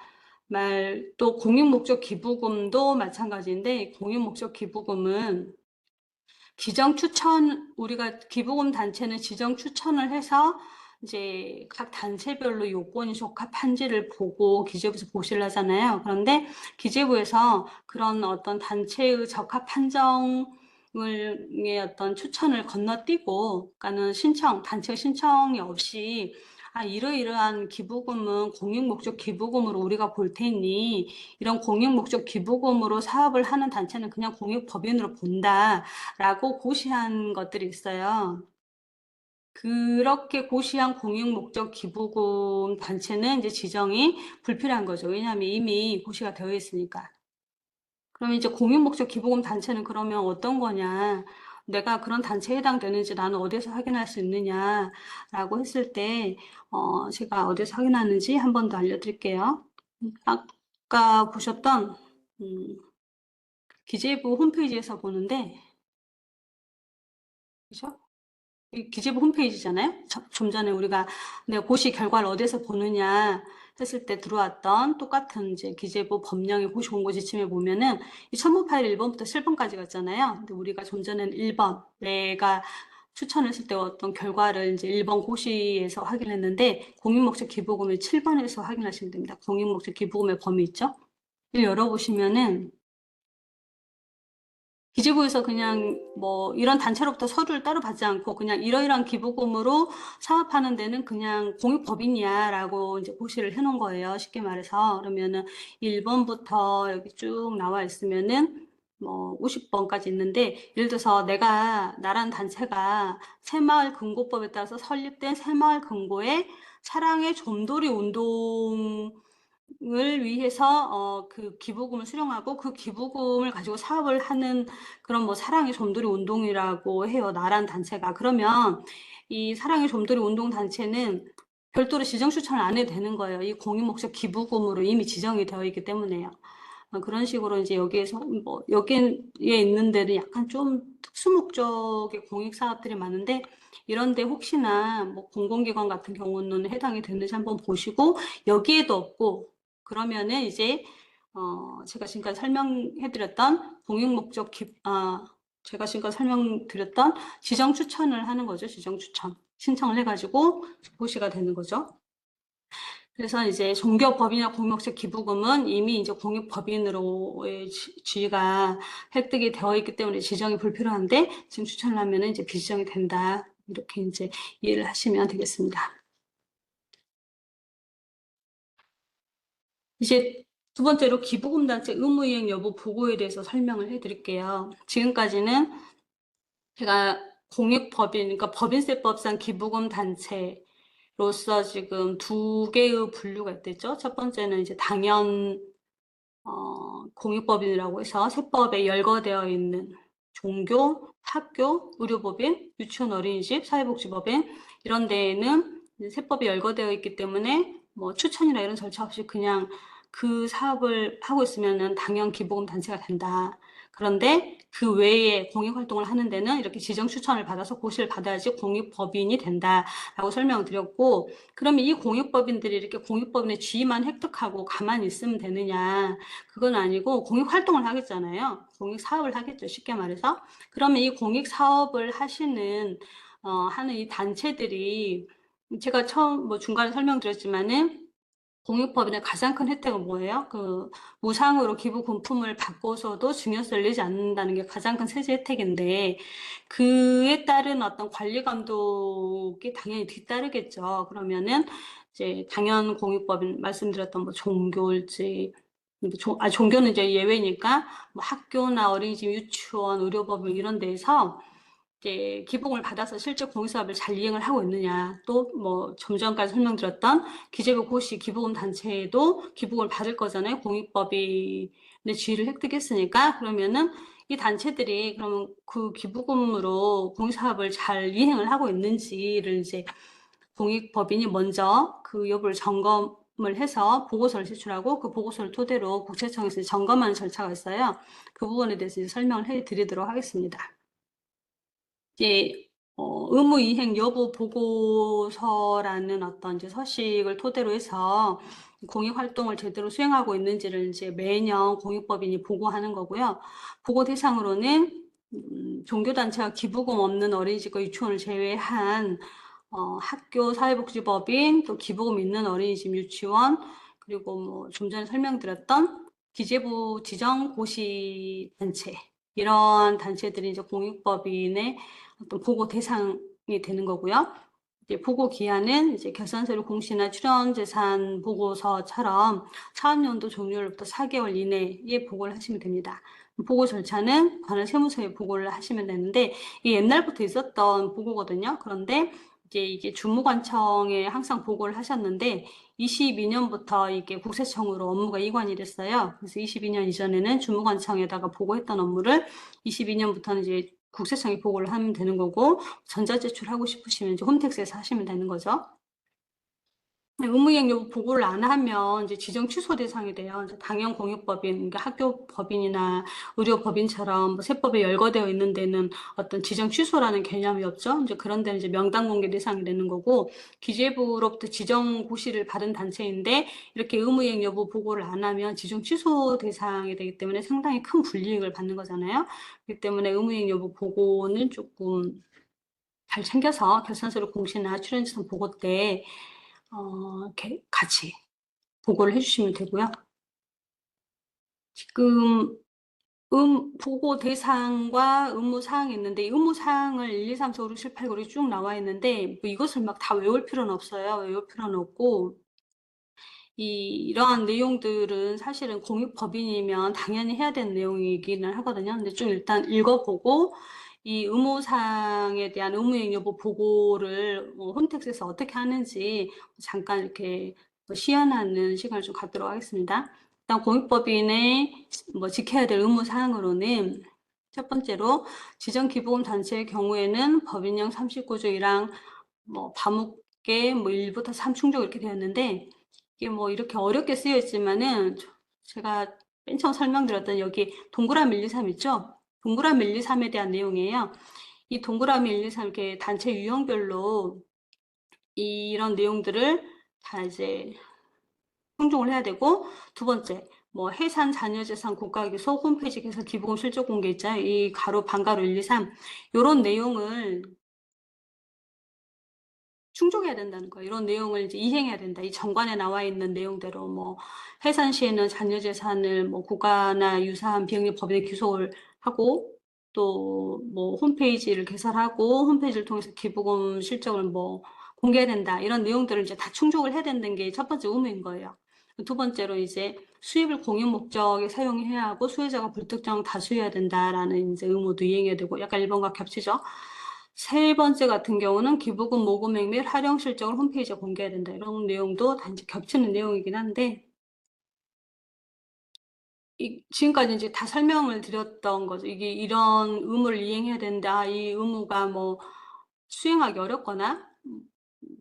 또 공익목적 기부금도 마찬가지인데 공익목적 기부금은 우리가 기부금 단체는 지정 추천을 해서 이제 각 단체별로 요건이 적합한지를 보고 기재부에서 고시를 하잖아요. 그런데 기재부에서 그런 어떤 단체의 적합 판정의 어떤 추천을 건너뛰고, 그러니까는 단체 신청이 없이 이러이러한 기부금은 공익 목적 기부금으로 우리가 볼 테니 이런 공익 목적 기부금으로 사업을 하는 단체는 그냥 공익법인으로 본다라고 고시한 것들이 있어요. 그렇게 고시한 공익 목적 기부금 단체는 이제 지정이 불필요한 거죠. 왜냐하면 이미 고시가 되어 있으니까. 그럼 이제 공익 목적 기부금 단체는 그러면 어떤 거냐? 내가 그런 단체에 해당되는지 나는 어디서 확인할 수 있느냐라고 했을 때, 제가 어디서 확인하는지 한 번 더 알려드릴게요. 아까 보셨던, 기재부 홈페이지에서 보는데, 그죠? 이 기재부 홈페이지잖아요. 좀 전에 우리가 내가 고시 결과를 어디서 보느냐 했을 때 들어왔던 똑같은 이제 기재부 법령의 고시 공고 지침에 보면은 이 첨부 파일 1번부터 7번까지 갔잖아요. 근데 우리가 좀 전에는 1번 내가 추천했을 때 어떤 결과를 이제 1번 고시에서 확인했는데 공익목적 기부금을 7번에서 확인하시면 됩니다. 공익목적 기부금의 범위 있죠? 이걸 열어보시면은 기재부에서 그냥 뭐 이런 단체로부터 서류를 따로 받지 않고 그냥 이러이러한 기부금으로 사업하는 데는 그냥 공익법인이야라고 이제 고시를 해놓은 거예요. 쉽게 말해서. 그러면은 1번부터 여기 쭉 나와 있으면은 뭐 50번까지 있는데, 예를 들어서 나라는 단체가 새마을금고법에 따라서 설립된 새마을금고의 차량의 좀돌이 운동 을 위해서 그 기부금을 수령하고 그 기부금을 가지고 사업을 하는 그런 뭐 사랑의 좀돌이 운동이라고 해요. 나란 단체가. 그러면 이 사랑의 좀돌이 운동 단체는 별도로 지정 추천을 안 해도 되는 거예요. 이 공익 목적 기부금으로 이미 지정이 되어 있기 때문에요. 그런 식으로 이제 여기에서 뭐 여기에 있는 데는 약간 좀 특수 목적의 공익 사업들이 많은데, 이런데 혹시나 뭐 공공기관 같은 경우는 해당이 되는지 한번 보시고 여기에도 없고 그러면은 이제 제가 지금까지 설명해드렸던 공익 목적 제가 지금까지 설명드렸던 지정 추천을 하는 거죠. 지정 추천 신청을 해가지고 고시가 되는 거죠. 그래서 이제 종교법인이나 공익목적 기부금은 이미 이제 공익법인으로의 지위가 획득이 되어 있기 때문에 지정이 불필요한데, 지금 추천을 하면은 이제 비지정이 된다. 이렇게 이제 이해를 하시면 되겠습니다. 이제 두 번째로 기부금 단체 의무이행 여부 보고에 대해서 설명을 해드릴게요. 지금까지는 제가 공익법인, 그러니까 법인세법상 기부금 단체로서 지금 두 개의 분류가 있댔죠. 첫 번째는 이제 당연 공익법인이라고 해서 세법에 열거되어 있는 종교, 학교, 의료법인, 유치원, 어린이집, 사회복지법인 이런 데에는 세법이 열거되어 있기 때문에 뭐 추천이나 이런 절차 없이 그냥 그 사업을 하고 있으면은 당연 기부금 단체가 된다. 그런데 그 외에 공익활동을 하는 데는 이렇게 지정 추천을 받아서 고시를 받아야지 공익법인이 된다라고 설명을 드렸고, 그러면 이 공익법인들이 이렇게 공익법인의 지위만 획득하고 가만히 있으면 되느냐? 그건 아니고 공익활동을 하겠잖아요. 공익사업을 하겠죠. 쉽게 말해서. 그러면 이 공익사업을 하는 이 단체들이 제가 처음 뭐 중간에 설명드렸지만은 공익법인의 가장 큰 혜택은 뭐예요? 그 무상으로 기부 금품을 받고서도 증여세를 내지 않는다는 게 가장 큰 세제 혜택인데, 그에 따른 어떤 관리 감독이 당연히 뒤따르겠죠. 그러면은 이제 당연 공익법인 말씀드렸던 뭐 종교일지, 종교는 이제 예외니까 뭐 학교나 어린이집, 유치원, 의료법인 이런 데에서 이제 기부금을 받아서 실제 공익사업을 잘 이행을 하고 있느냐, 또 뭐 좀 전까지 설명드렸던 기재부 고시 기부금 단체에도 기부금을 받을 거잖아요. 공익법인의 지위를 획득했으니까. 그러면은 이 단체들이 그러면 그 기부금으로 공익사업을 잘 이행을 하고 있는지를 이제 공익법인이 먼저 그 여부를 점검을 해서 보고서를 제출하고, 그 보고서를 토대로 국세청에서 점검하는 절차가 있어요. 그 부분에 대해서 이제 설명을 해드리도록 하겠습니다. 이제 의무 이행 여부 보고서라는 어떤 이제 서식을 토대로 해서 공익 활동을 제대로 수행하고 있는지를 이제 매년 공익법인이 보고하는 거고요. 보고 대상으로는 종교단체와 기부금 없는 어린이집과 유치원을 제외한 학교 사회복지법인, 또 기부금 있는 어린이집 유치원, 그리고 뭐 좀 전에 설명드렸던 기재부 지정 고시 단체, 이런 단체들이 이제 공익법인의 어떤 보고 대상이 되는 거고요. 이제 보고 기한은 이제 결산서류 공시나 출연재산 보고서처럼 사업연도 종료로부터 4개월 이내에 보고를 하시면 됩니다. 보고 절차는 관할 세무서에 보고를 하시면 되는데, 이게 옛날부터 있었던 보고거든요. 그런데 이제 이게 주무관청에 항상 보고를 하셨는데 22년부터 이게 국세청으로 업무가 이관이 됐어요. 그래서 22년 이전에는 주무관청에다가 보고했던 업무를 22년부터는 이제 국세청에 보고를 하면 되는 거고, 전자제출하고 싶으시면 이제 홈택스에서 하시면 되는 거죠. 의무이행 여부 보고를 안 하면 이제 지정 취소 대상이 돼요. 이제 당연공익법인, 그러니까 학교법인이나 의료법인처럼 뭐 세법에 열거되어 있는 데는 어떤 지정 취소라는 개념이 없죠. 이제 그런 데는 이제 명단 공개 대상이 되는 거고, 기재부로부터 지정 고시를 받은 단체인데 이렇게 의무이행 여부 보고를 안 하면 지정 취소 대상이 되기 때문에 상당히 큰 불이익을 받는 거잖아요. 그렇기 때문에 의무이행 여부 보고는 조금 잘 챙겨서 결산서류 공시나 출연재산 보고 때 이렇게 같이 보고를 해주시면 되고요. 지금 보고 대상과 의무 사항이 있는데, 이 의무 사항을 1, 2, 3, 4, 5, 6, 7, 8, 9, 쭉 나와 있는데, 뭐 이것을 막 다 외울 필요는 없어요. 외울 필요는 없고, 이러한 내용들은 사실은 공익법인이면 당연히 해야 되는 내용이기는 하거든요. 근데 좀 일단 읽어보고, 이 의무사항에 대한 의무이행 여부 보고를 홈택스에서 어떻게 하는지 잠깐 이렇게 시연하는 시간을 좀 갖도록 하겠습니다. 일단 공익법인의 뭐 지켜야 될 의무사항으로는 첫 번째로 지정기부금 단체의 경우에는 법인령 39조 1항 뭐 과목계 뭐 1부터 3 충족 이렇게 되었는데, 이게 뭐 이렇게 어렵게 쓰여 있지만은 제가 맨 처음 설명드렸던 여기 동그라미 1, 2, 3 있죠? 동그라미 1, 2, 3에 대한 내용이에요. 이 동그라미 1, 2, 3 이렇게 단체 유형별로 이런 내용들을 다 이제 충족을 해야 되고, 두 번째, 뭐 해산 자녀재산 국가기소 홈페이지 개설 기부금 실적 공개 있잖아요. 이 가로 반가로 1, 2, 3 이런 내용을 충족해야 된다는 거예요. 이런 내용을 이제 이행해야 된다. 이 정관에 나와 있는 내용대로 뭐 해산 시에는 자녀 재산을 뭐 국가나 유사한 비영리 법인에 기소를 하고, 또 뭐 홈페이지를 개설하고 홈페이지를 통해서 기부금 실적을 뭐 공개해야 된다. 이런 내용들을 이제 다 충족을 해야 된다는 게 첫 번째 의무인 거예요. 두 번째로 이제 수입을 공유 목적에 사용해야 하고 수혜자가 불특정 다수여야 된다라는 이제 의무도 이행해야 되고, 약간 1번과 겹치죠. 세 번째 같은 경우는 기부금 모금액 및 활용 실적을 홈페이지에 공개해야 된다. 이런 내용도 단지 겹치는 내용이긴 한데, 지금까지 이제 다 설명을 드렸던 거죠. 이게 이런 의무를 이행해야 된다. 이 의무가 뭐 수행하기 어렵거나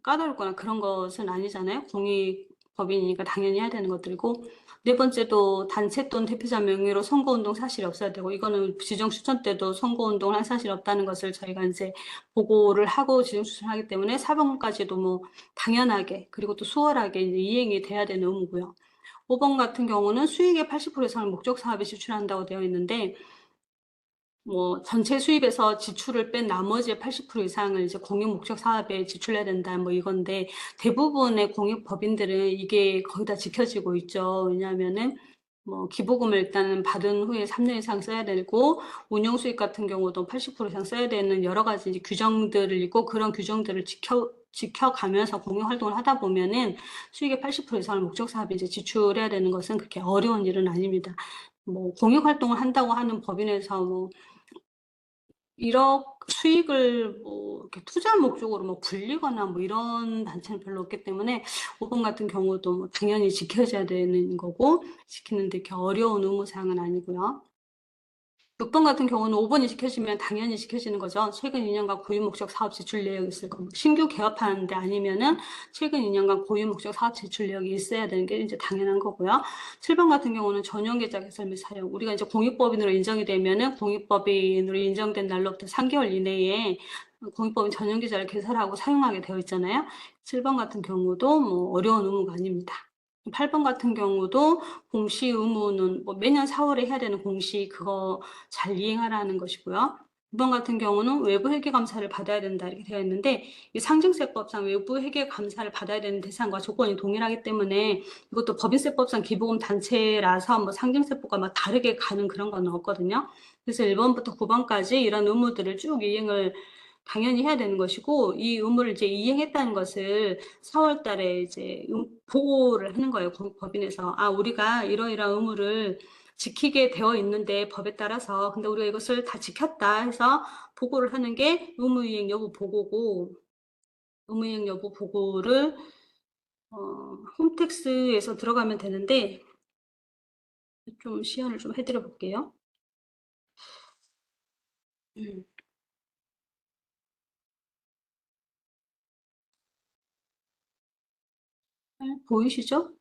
까다롭거나 그런 것은 아니잖아요. 공익법인이니까 당연히 해야 되는 것들이고, 네 번째도 단체 또는 대표자 명의로 선거운동 사실이 없어야 되고, 이거는 지정 추천 때도 선거운동을 한 사실이 없다는 것을 저희가 이제 보고를 하고 지정 추천하기 때문에 4번까지도 뭐 당연하게, 그리고 또 수월하게 이제 이행이 돼야 되는 의무고요. 5번 같은 경우는 수익의 80% 이상을 목적 사업에 지출한다고 되어 있는데, 뭐 전체 수입에서 지출을 뺀 나머지 80% 이상을 이제 공익 목적 사업에 지출해야 된다, 뭐 이건데, 대부분의 공익 법인들은 이게 거의 다 지켜지고 있죠. 왜냐하면은 뭐 기부금을 일단은 받은 후에 3년 이상 써야 되고, 운영 수익 같은 경우도 80% 이상 써야 되는 여러 가지 이제 규정들을 있고, 그런 규정들을 지켜가면서 공익 활동을 하다 보면은 수익의 80% 이상을 목적 사업에 이제 지출해야 되는 것은 그렇게 어려운 일은 아닙니다. 뭐 공익 활동을 한다고 하는 법인에서 뭐 1억 수익을 뭐 이렇게 투자 목적으로 뭐 불리거나 뭐 이런 단체는 별로 없기 때문에 5번 같은 경우도 뭐 당연히 지켜져야 되는 거고, 지키는데 이렇게 어려운 의무사항은 아니고요. 6번 같은 경우는 5번이 지켜지면 당연히 지켜지는 거죠. 최근 2년간 고유 목적 사업 지출 내역이 있을 겁니다. 신규 개업하는데 아니면은 최근 2년간 고유 목적 사업 지출 내역이 있어야 되는 게 이제 당연한 거고요. 7번 같은 경우는 전용 계좌 개설 및 사용. 우리가 이제 공익법인으로 인정이 되면은 공익법인으로 인정된 날로부터 3개월 이내에 공익법인 전용 계좌를 개설하고 사용하게 되어 있잖아요. 7번 같은 경우도 뭐 어려운 의무가 아닙니다. 8번 같은 경우도 공시 의무는 뭐 매년 4월에 해야 되는 공시, 그거 잘 이행하라는 것이고요. 이번 같은 경우는 외부 회계 감사를 받아야 된다 이렇게 되어 있는데 이 상증세법상 외부 회계 감사를 받아야 되는 대상과 조건이 동일하기 때문에 이것도 법인세법상 기부금 단체라서 뭐 상증세법과 막 다르게 가는 그런 건 없거든요. 그래서 1번부터 9번까지 이런 의무들을 쭉 이행을 당연히 해야 되는 것이고 이 의무를 이제 이행했다는 것을 4월 달에 이제 보고를 하는 거예요. 법인에서. 아, 우리가 이러이러한 의무를 지키게 되어 있는데 법에 따라서 근데 우리가 이것을 다 지켰다 해서 보고를 하는 게 의무이행 여부 보고고 의무이행 여부 보고를 홈택스에서 들어가면 되는데 좀 시연을 좀 해드려 볼게요. 보이시죠?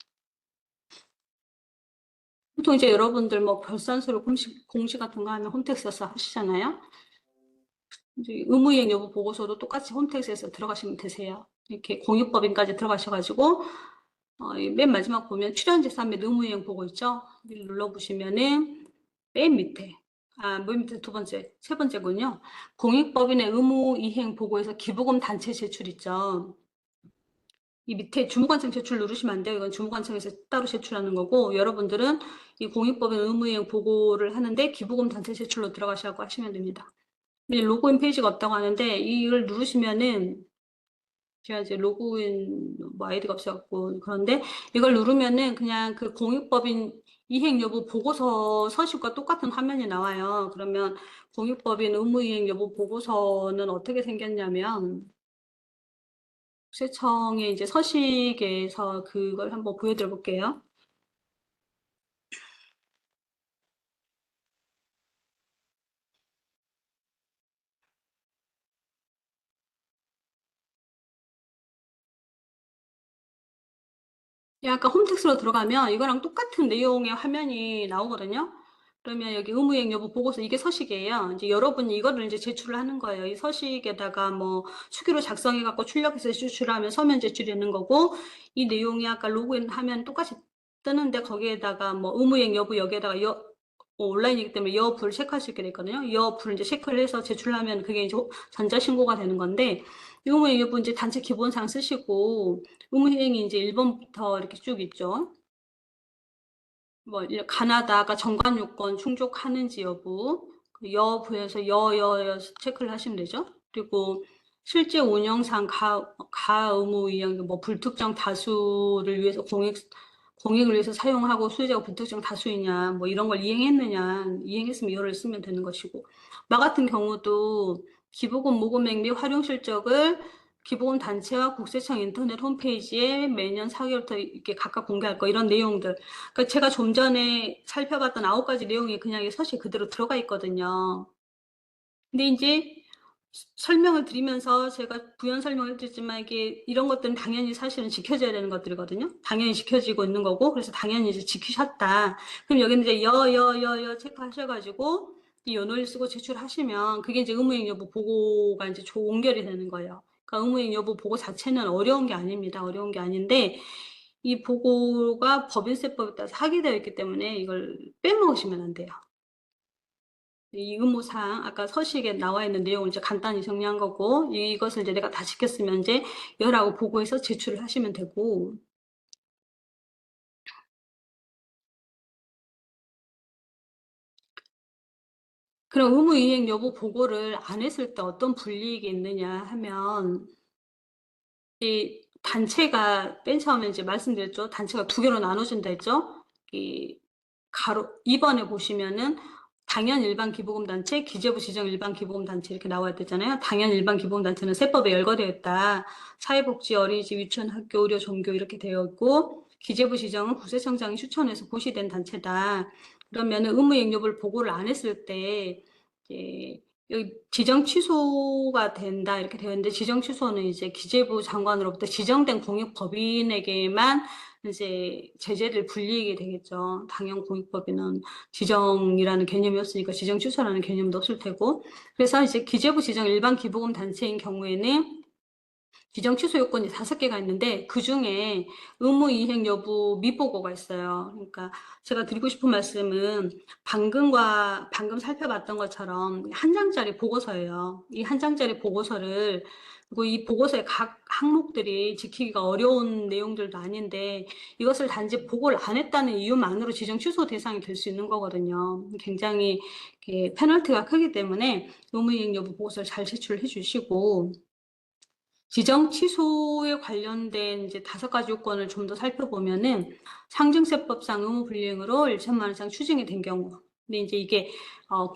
보통 이제 여러분들 뭐 결산서류 공시 같은 거 하면 홈택스에서 하시잖아요. 이제 의무이행 여부 보고서도 똑같이 홈택스에서 들어가시면 되세요. 이렇게 공유법인까지 들어가셔가지고 맨 마지막 보면 출연재산 및 의무이행 보고 있죠? 여기 눌러보시면은 맨 밑에 맨 밑에 두 번째, 세 번째군요. 공익법인의 의무이행 보고에서 기부금 단체 제출 있죠? 이 밑에 주무관청 제출 누르시면 안 돼요. 이건 주무관청에서 따로 제출하는 거고 여러분들은 이 공익법인 의무이행 보고를 하는데 기부금 단체 제출로 들어가시라고 하시면 됩니다. 로그인 페이지가 없다고 하는데 이걸 누르시면은 제가 이제 로그인 뭐 아이디가 없어갖고 그런데 이걸 누르면은 그냥 그 공익법인 이행 여부 보고서 서식과 똑같은 화면이 나와요. 그러면 공익법인 의무이행 여부 보고서는 어떻게 생겼냐면 국세청의 이제 서식에서 그걸 한번 보여드려 볼게요. 약간 홈택스로 들어가면 이거랑 똑같은 내용의 화면이 나오거든요. 그러면 여기 의무이행 여부 보고서 이게 서식이에요. 이제 여러분이 이거를 이제 제출을 하는 거예요. 이 서식에다가 뭐 수기로 작성해 갖고 출력해서 제출하면 서면 제출되는 거고 이 내용이 아까 로그인 하면 똑같이 뜨는데 거기에다가 뭐 의무이행 여부 여기에다가 온라인이기 때문에 여부를 체크할 수 있게 됐거든요. 여부를 이제 체크를 해서 제출하면 그게 이제 전자신고가 되는 건데 의무이행 여부 이제 단체 기본상 쓰시고 의무이행이 이제 1번부터 이렇게 쭉 있죠. 뭐 가나다가 정관 요건 충족하는지 여부, 그 여부에서 체크를 하시면 되죠. 그리고 실제 운영상 가의무 이행 뭐 불특정 다수를 위해서 공익을 위해서 사용하고 소유자가 불특정 다수이냐 뭐 이런 걸 이행했으면 이를 쓰면 되는 것이고 나 같은 경우도 기부금 모금액 및 활용 실적을 기부금 단체와 국세청 인터넷 홈페이지에 매년 4개월부터 이렇게 각각 공개할 거 이런 내용들. 그러니까 제가 좀 전에 살펴봤던 9가지 내용이 그냥 서식 그대로 들어가 있거든요. 근데 이제 설명을 드리면서 제가 부연 설명을 드렸지만 이게 이런 것들은 당연히 사실은 지켜져야 되는 것들이거든요. 당연히 지켜지고 있는 거고 그래서 당연히 이제 지키셨다. 그럼 여기는 이제 체크하셔가지고 이 연호를 쓰고 제출하시면 그게 이제 의무이행 여부 보고가 이제 종결이 되는 거예요. 그러니까 의무이행 여부 보고 자체는 어려운 게 아닙니다. 어려운 게 아닌데 이 보고가 법인세법에 따라서 하게 되어 있기 때문에 이걸 빼먹으시면 안 돼요. 이 의무사항, 아까 서식에 나와 있는 내용을 이제 간단히 정리한 거고, 이것을 이제 내가 다 지켰으면 이제 열하고 보고해서 제출을 하시면 되고, 그럼 의무이행 여부 보고를 안 했을 때 어떤 불이익이 있느냐 하면, 이 단체가 맨 처음에 이제 말씀드렸죠. 단체가 두 개로 나눠진다 했죠. 이 가로 2번에 보시면은 당연 일반 기부금 단체, 기재부 지정 일반 기부금 단체 이렇게 나와야 되잖아요. 당연 일반 기부금 단체는 세법에 열거되어 있다. 사회복지, 어린이집, 유치원, 학교, 의료, 종교 이렇게 되어 있고 기재부 지정은 국세청장이 추천해서 고시된 단체다. 그러면 의무이행 여부를 보고를 안 했을 때 이제 여기 지정 취소가 된다 이렇게 되어 있는데 지정 취소는 이제 기재부 장관으로부터 지정된 공익법인에게만 이제 제재를 불리게 되겠죠. 당연 공익법인은 지정이라는 개념이 없으니까 지정 취소라는 개념도 없을 테고. 그래서 이제 기재부 지정 일반 기부금 단체인 경우에는 지정 취소 요건이 5개가 있는데 그중에 의무 이행 여부 미보고가 있어요. 그러니까 제가 드리고 싶은 말씀은 방금 살펴봤던 것처럼 한 장짜리 보고서예요. 이 한 장짜리 보고서를, 그리고 이 보고서의 각 항목들이 지키기가 어려운 내용들도 아닌데 이것을 단지 보고를 안 했다는 이유만으로 지정 취소 대상이 될 수 있는 거거든요. 굉장히 페널티가 크기 때문에 의무 이행 여부 보고서를 잘 제출해 주시고, 지정 취소에 관련된 이제 5가지 요건을 좀 더 살펴보면은 상증세법상 의무 불이행으로 1천만 원 이상 추징이 된 경우. 근데 이제 이게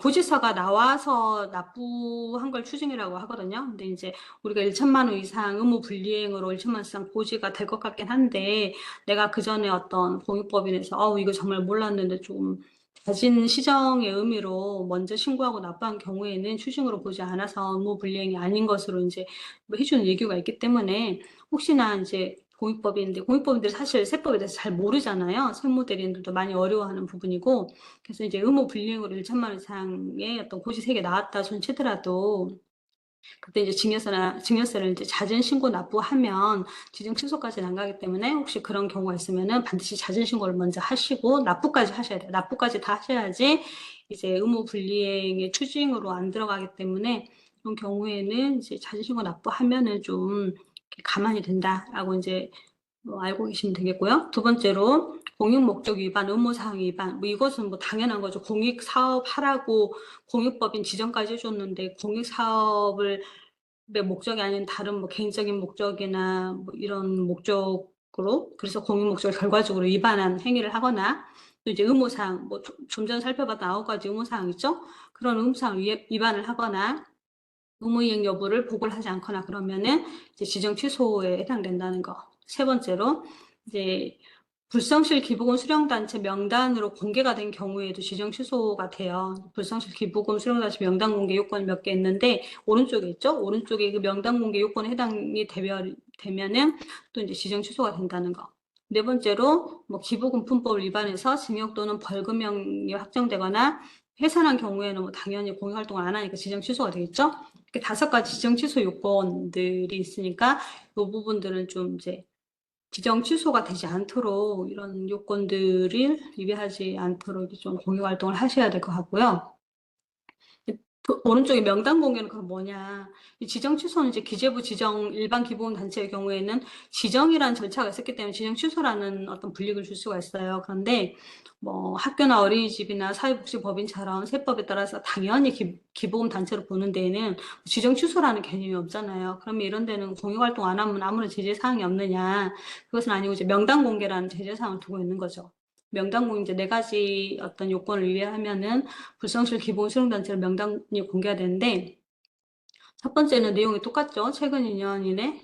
고지서가 나와서 납부한 걸 추징이라고 하거든요. 근데 이제 우리가 1천만 원 이상 의무 불이행으로 1천만 원 이상 고지가 될 것 같긴 한데, 내가 그 전에 어떤 공익법인에서 이거 정말 몰랐는데 좀 자진 시정의 의미로 먼저 신고하고 납부한 경우에는 추징으로 보지 않아서 의무 불이행이 아닌 것으로 이제 뭐 해주는 예규가 있기 때문에, 혹시나 이제 공익법인들이 사실 세법에 대해서 잘 모르잖아요. 세무대리인들도 많이 어려워하는 부분이고, 그래서 이제 의무 불이행으로 1천만 원 이상의 어떤 고지세액이 나왔다 손 치더라도 그때 이제 증여세를 이제 자진 신고 납부하면 지정 취소까지는 안 가기 때문에, 혹시 그런 경우가 있으면은 반드시 자진 신고를 먼저 하시고 납부까지 하셔야 돼요. 납부까지 다 하셔야지 이제 의무 불이행의 추징으로 안 들어가기 때문에, 그런 경우에는 이제 자진 신고 납부하면은 좀 가만히 된다라고 이제 알고 계시면 되겠고요. 두 번째로 공익 목적 위반, 의무사항 위반. 뭐 이것은 뭐 당연한 거죠. 공익 사업 하라고 공익법인 지정까지 해줬는데 공익 사업을 목적이 아닌 다른 뭐 개인적인 목적이나 뭐 이런 목적으로, 그래서 공익 목적을 결과적으로 위반한 행위를 하거나, 또 이제 의무사항, 뭐 좀 전에 살펴봤던 9가지 의무사항 있죠? 그런 의무사항 위반을 하거나 의무이행 여부를 보고를 하지 않거나 그러면은 이제 지정 취소에 해당된다는 거. 세 번째로 이제 불성실 기부금 수령단체 명단으로 공개가 된 경우에도 지정 취소가 돼요. 불성실 기부금 수령단체 명단 공개 요건이 몇 개 있는데 오른쪽에 있죠? 오른쪽에 그 명단 공개 요건에 해당이 되면은 또 이제 지정 취소가 된다는 거. 네 번째로 뭐 기부금품법을 위반해서 징역 또는 벌금형이 확정되거나 해산한 경우에는 뭐 당연히 공익활동을 안 하니까 지정 취소가 되겠죠? 이렇게 5가지 지정 취소 요건들이 있으니까 이 부분들은 좀 이제 지정 취소가 되지 않도록 이런 요건들을 위배하지 않도록 좀 공익활동을 하셔야 될 것 같고요. 오른쪽에 명단 공개는 그럼 뭐냐. 이 지정 취소는 이제 기재부 지정 일반 기부금 단체의 경우에는 지정이라는 절차가 있었기 때문에 지정 취소라는 어떤 불이익을 줄 수가 있어요. 그런데 뭐 학교나 어린이집이나 사회복지법인처럼 세법에 따라서 당연히 기부금 단체로 보는 데에는 지정 취소라는 개념이 없잖아요. 그러면 이런 데는 공익활동 안 하면 아무런 제재 사항이 없느냐. 그것은 아니고 이제 명단 공개라는 제재 사항을 두고 있는 거죠. 명단 공개 이제 4가지 어떤 요건을 위배하면은 불성실 기본 수령단체로 명단이 공개가 되는데, 첫 번째는 내용이 똑같죠. 최근 2년 이내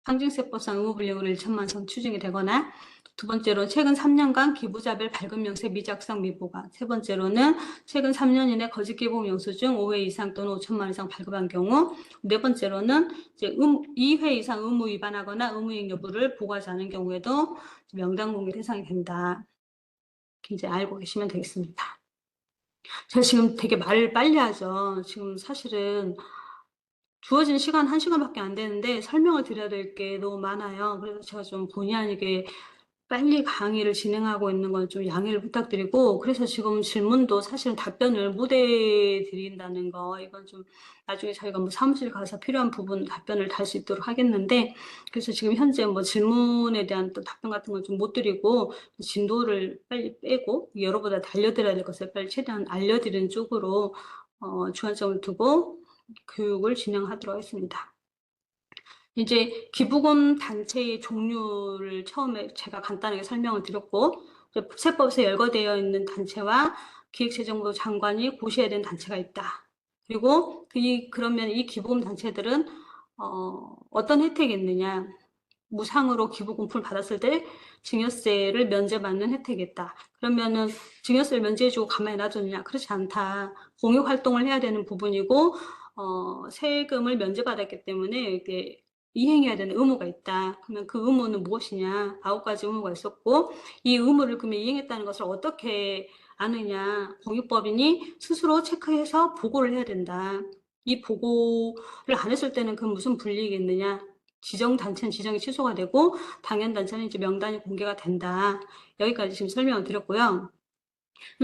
상징세법상 의무불이행으로 1천만 원 추징이 되거나, 두 번째로는 최근 3년간 기부자별 발급명세 미작성 미보관, 세 번째로는 최근 3년 이내 거짓 기부금 영수증 5회 이상 또는 5천만 원 이상 발급한 경우, 네 번째로는 이제 2회 이상 의무 위반하거나 의무이행 여부를 보고하지 않은 경우에도 명단 공개 대상이 된다. 이렇게 이제 알고 계시면 되겠습니다. 제가 지금 되게 말을 빨리 하죠. 지금 사실은 주어진 시간 1시간밖에 안 되는데 설명을 드려야 될 게 너무 많아요. 그래서 제가 좀 본의 아니게 빨리 강의를 진행하고 있는 건 좀 양해를 부탁드리고, 그래서 지금 질문도 사실은 답변을 못 해드린다는 거, 이건 좀 나중에 저희가 뭐 사무실 가서 필요한 부분 답변을 달 수 있도록 하겠는데, 그래서 지금 현재 뭐 질문에 대한 또 답변 같은 걸 좀 못 드리고, 진도를 빨리 빼고 여러분들 알려드려야 될 것을 빨리 최대한 알려드리는 쪽으로 주안점을 두고 교육을 진행하도록 하겠습니다. 이제 기부금 단체의 종류를 처음에 제가 간단하게 설명을 드렸고, 세법에서 열거되어 있는 단체와 기획재정부 장관이 고시해야 되는 단체가 있다. 그리고 그러면 이 기부금 단체들은 어떤 혜택이 있느냐. 무상으로 기부금품을 받았을 때 증여세를 면제받는 혜택이 있다. 그러면은 증여세를 면제해주고 가만히 놔두느냐? 그렇지 않다. 공익활동을 해야 되는 부분이고, 세금을 면제받았기 때문에 이게 이행해야 되는 의무가 있다. 그러면 그 의무는 무엇이냐? 9가지 의무가 있었고, 이 의무를 그러면 이행했다는 것을 어떻게 아느냐? 공익법인이 스스로 체크해서 보고를 해야 된다. 이 보고를 안 했을 때는 그 무슨 불이익이 있느냐? 지정 단체는 지정이 취소가 되고 당연 단체는 이제 명단이 공개가 된다. 여기까지 지금 설명을 드렸고요.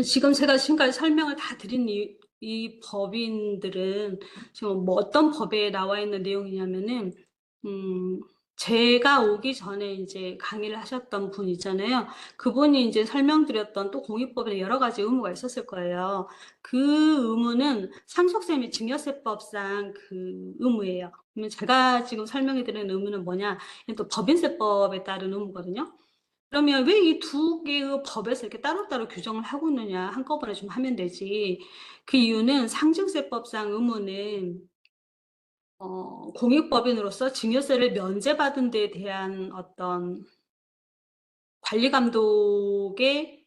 지금 제가 지금까지 설명을 다 드린 이 법인들은 지금 뭐 어떤 법에 나와 있는 내용이냐면은 제가 오기 전에 이제 강의를 하셨던 분 있잖아요. 그분이 이제 설명드렸던 또 공익법에 여러 가지 의무가 있었을 거예요. 그 의무는 상속세 및 증여세법상 그 의무예요. 그러면 제가 지금 설명해드리는 의무는 뭐냐? 또 법인세법에 따른 의무거든요. 그러면 왜 이 두 개의 법에서 이렇게 따로따로 규정을 하고 있느냐? 한꺼번에 좀 하면 되지. 그 이유는 상증세법상 의무는 공익법인으로서 증여세를 면제받은 데에 대한 어떤 관리 감독의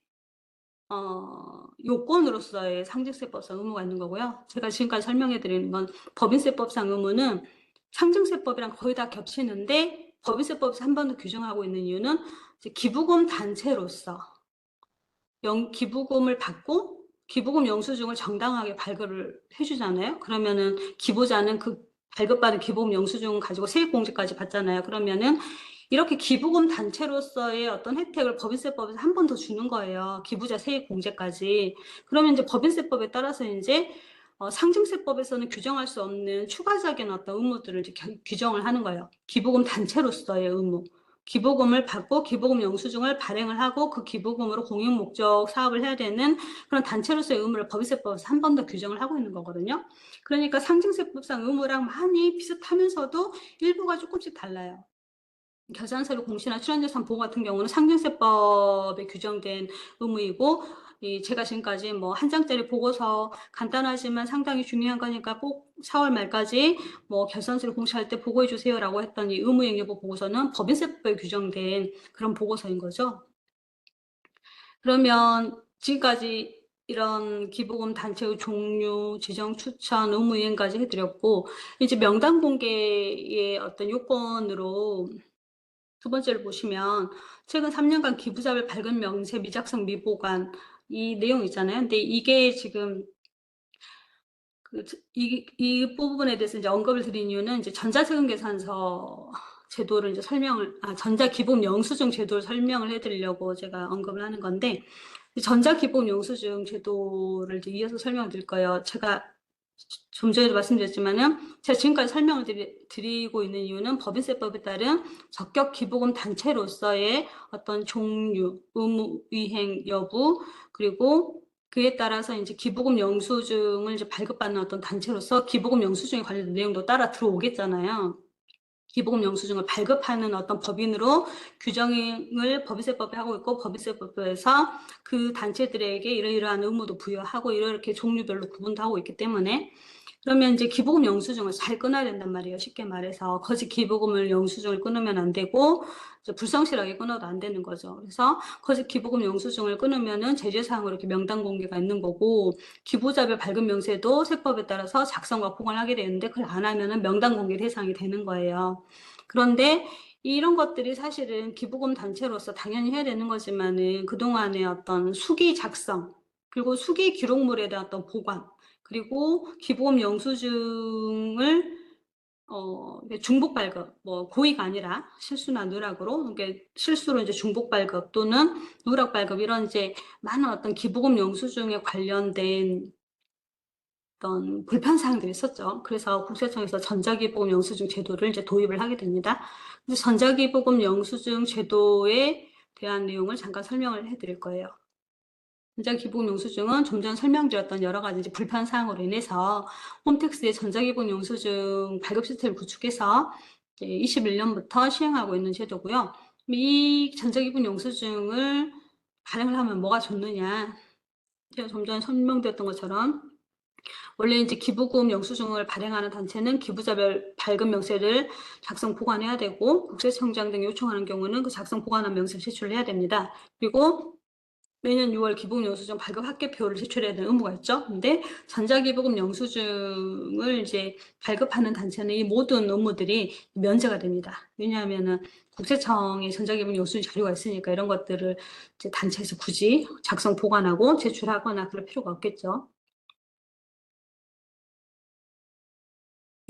요건으로서의 상증세법상 의무가 있는 거고요. 제가 지금까지 설명해 드리는 건 법인세법상 의무는 상증세법이랑 거의 다 겹치는데 법인세법에서 한 번 더 규정하고 있는 이유는 이제 기부금 단체로서 기부금을 받고 기부금 영수증을 정당하게 발급을 해주잖아요. 그러면은 기부자는 그 발급받은 기부금 영수증 가지고 세액공제까지 받잖아요. 그러면은 이렇게 기부금 단체로서의 어떤 혜택을 법인세법에서 한 번 더 주는 거예요. 기부자 세액공제까지. 그러면 이제 법인세법에 따라서 이제 상증세법에서는 규정할 수 없는 추가적인 어떤 의무들을 이제 규정을 하는 거예요. 기부금 단체로서의 의무. 기부금을 받고 기부금 영수증을 발행을 하고 그 기부금으로 공익 목적 사업을 해야 되는 그런 단체로서의 의무를 법인세법에서 한 번 더 규정을 하고 있는 거거든요. 그러니까 상증세법상 의무랑 많이 비슷하면서도 일부가 조금씩 달라요. 결산서류 공시나 출연재산 보고 같은 경우는 상증세법에 규정된 의무이고, 제가 지금까지 뭐 한 장짜리 보고서 간단하지만 상당히 중요한 거니까 꼭 4월 말까지 뭐 결산서류 공시할 때 보고해 주세요라고 했던 이 의무행위부 보고서는 법인세법에 규정된 그런 보고서인 거죠. 그러면 지금까지 이런 기부금 단체의 종류, 지정 추천, 의무이행까지 해드렸고, 이제 명단 공개의 어떤 요건으로 두 번째를 보시면 최근 3년간 기부자별 발급 명세 미작성 미보관 이 내용 있잖아요. 근데 이게 지금 이 부분에 대해서 이제 언급을 드린 이유는 이제 전자세금 계산서 제도를 이제 전자기본 영수증 제도를 설명을 해드리려고 제가 언급을 하는 건데, 전자기본 영수증 제도를 이제 이어서 설명을 드릴 거예요. 제가 좀 전에도 말씀드렸지만은 제가 지금까지 설명을 드리고 있는 이유는 법인세법에 따른 적격 기부금 단체로서의 어떤 종류, 의무 이행 여부, 그리고 그에 따라서 이제 기부금 영수증을 이제 발급받는 어떤 단체로서 기부금 영수증에 관련된 내용도 따라 들어오겠잖아요. 기부금 영수증을 발급하는 어떤 법인으로 규정을 법인세법에 하고 있고, 법인세법에서 그 단체들에게 이러이러한 의무도 부여하고 이렇게 종류별로 구분도 하고 있기 때문에, 그러면 이제 기부금 영수증을 잘 끊어야 된단 말이에요. 쉽게 말해서 거짓 기부금을 영수증을 끊으면 안 되고 불성실하게 끊어도 안 되는 거죠. 그래서 거짓 기부금 영수증을 끊으면은 제재사항으로 이렇게 명단 공개가 있는 거고, 기부자별 발급 명세도 세법에 따라서 작성과 보관하게 되는데 그걸 안 하면은 명단 공개 대상이 되는 거예요. 그런데 이런 것들이 사실은 기부금 단체로서 당연히 해야 되는 거지만은 그동안의 어떤 수기 작성, 그리고 수기 기록물에 대한 어떤 보관, 그리고 기부금 영수증을 중복 발급, 뭐 고의가 아니라 실수나 누락으로, 그러니까 실수로 이제 중복 발급 또는 누락 발급 이런 이제 많은 어떤 기부금 영수증에 관련된 어떤 불편 사항들이 있었죠. 그래서 국세청에서 전자기부금 영수증 제도를 이제 도입을 하게 됩니다. 그래서 전자기부금 영수증 제도에 대한 내용을 잠깐 설명을 해드릴 거예요. 전자기부금 영수증은 좀 전 설명드렸던 여러 가지 이제 불편 사항으로 인해서 홈택스의 전자기부금 영수증 발급 시스템을 구축해서 21년부터 시행하고 있는 제도고요. 이 전자기부금 영수증을 발행을 하면 뭐가 좋느냐? 제가 좀 전에 설명드렸던 것처럼 원래 이제 기부금 영수증을 발행하는 단체는 기부자별 발급 명세를 작성 보관해야 되고, 국세청장 등이 요청하는 경우는 그 작성 보관한 명세를 제출을 해야 됩니다. 그리고 매년 6월 기부금 영수증 발급 합계표를 제출해야 되는 의무가 있죠. 근데 전자기부금 영수증을 이제 발급하는 단체는 이 모든 의무들이 면제가 됩니다. 왜냐하면은 국세청에 전자기부금 영수증 자료가 있으니까 이런 것들을 이제 단체에서 굳이 작성 보관하고 제출하거나 그럴 필요가 없겠죠.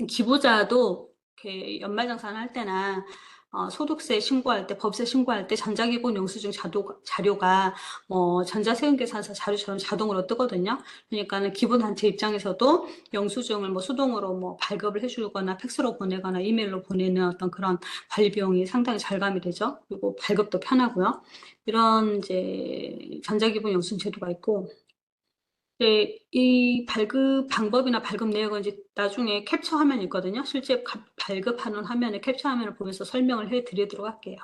기부자도 이렇게 연말정산 할 때나 소득세 신고할 때, 법세 신고할 때 전자기본 영수증 자료가 전자세금계산서 자료처럼 자동으로 뜨거든요. 그러니까는 기본 단체 입장에서도 영수증을 수동으로 발급을 해주거나 팩스로 보내거나 이메일로 보내는 어떤 그런 관리 비용이 상당히 절감이 되죠. 그리고 발급도 편하고요. 이런 이제 전자기본 영수증 제도가 있고, 네, 이 발급 방법이나 발급 내역은 이제 나중에 캡처 화면이 있거든요. 실제 발급하는 화면에 캡처 화면을 보면서 설명을 해드리도록 할게요.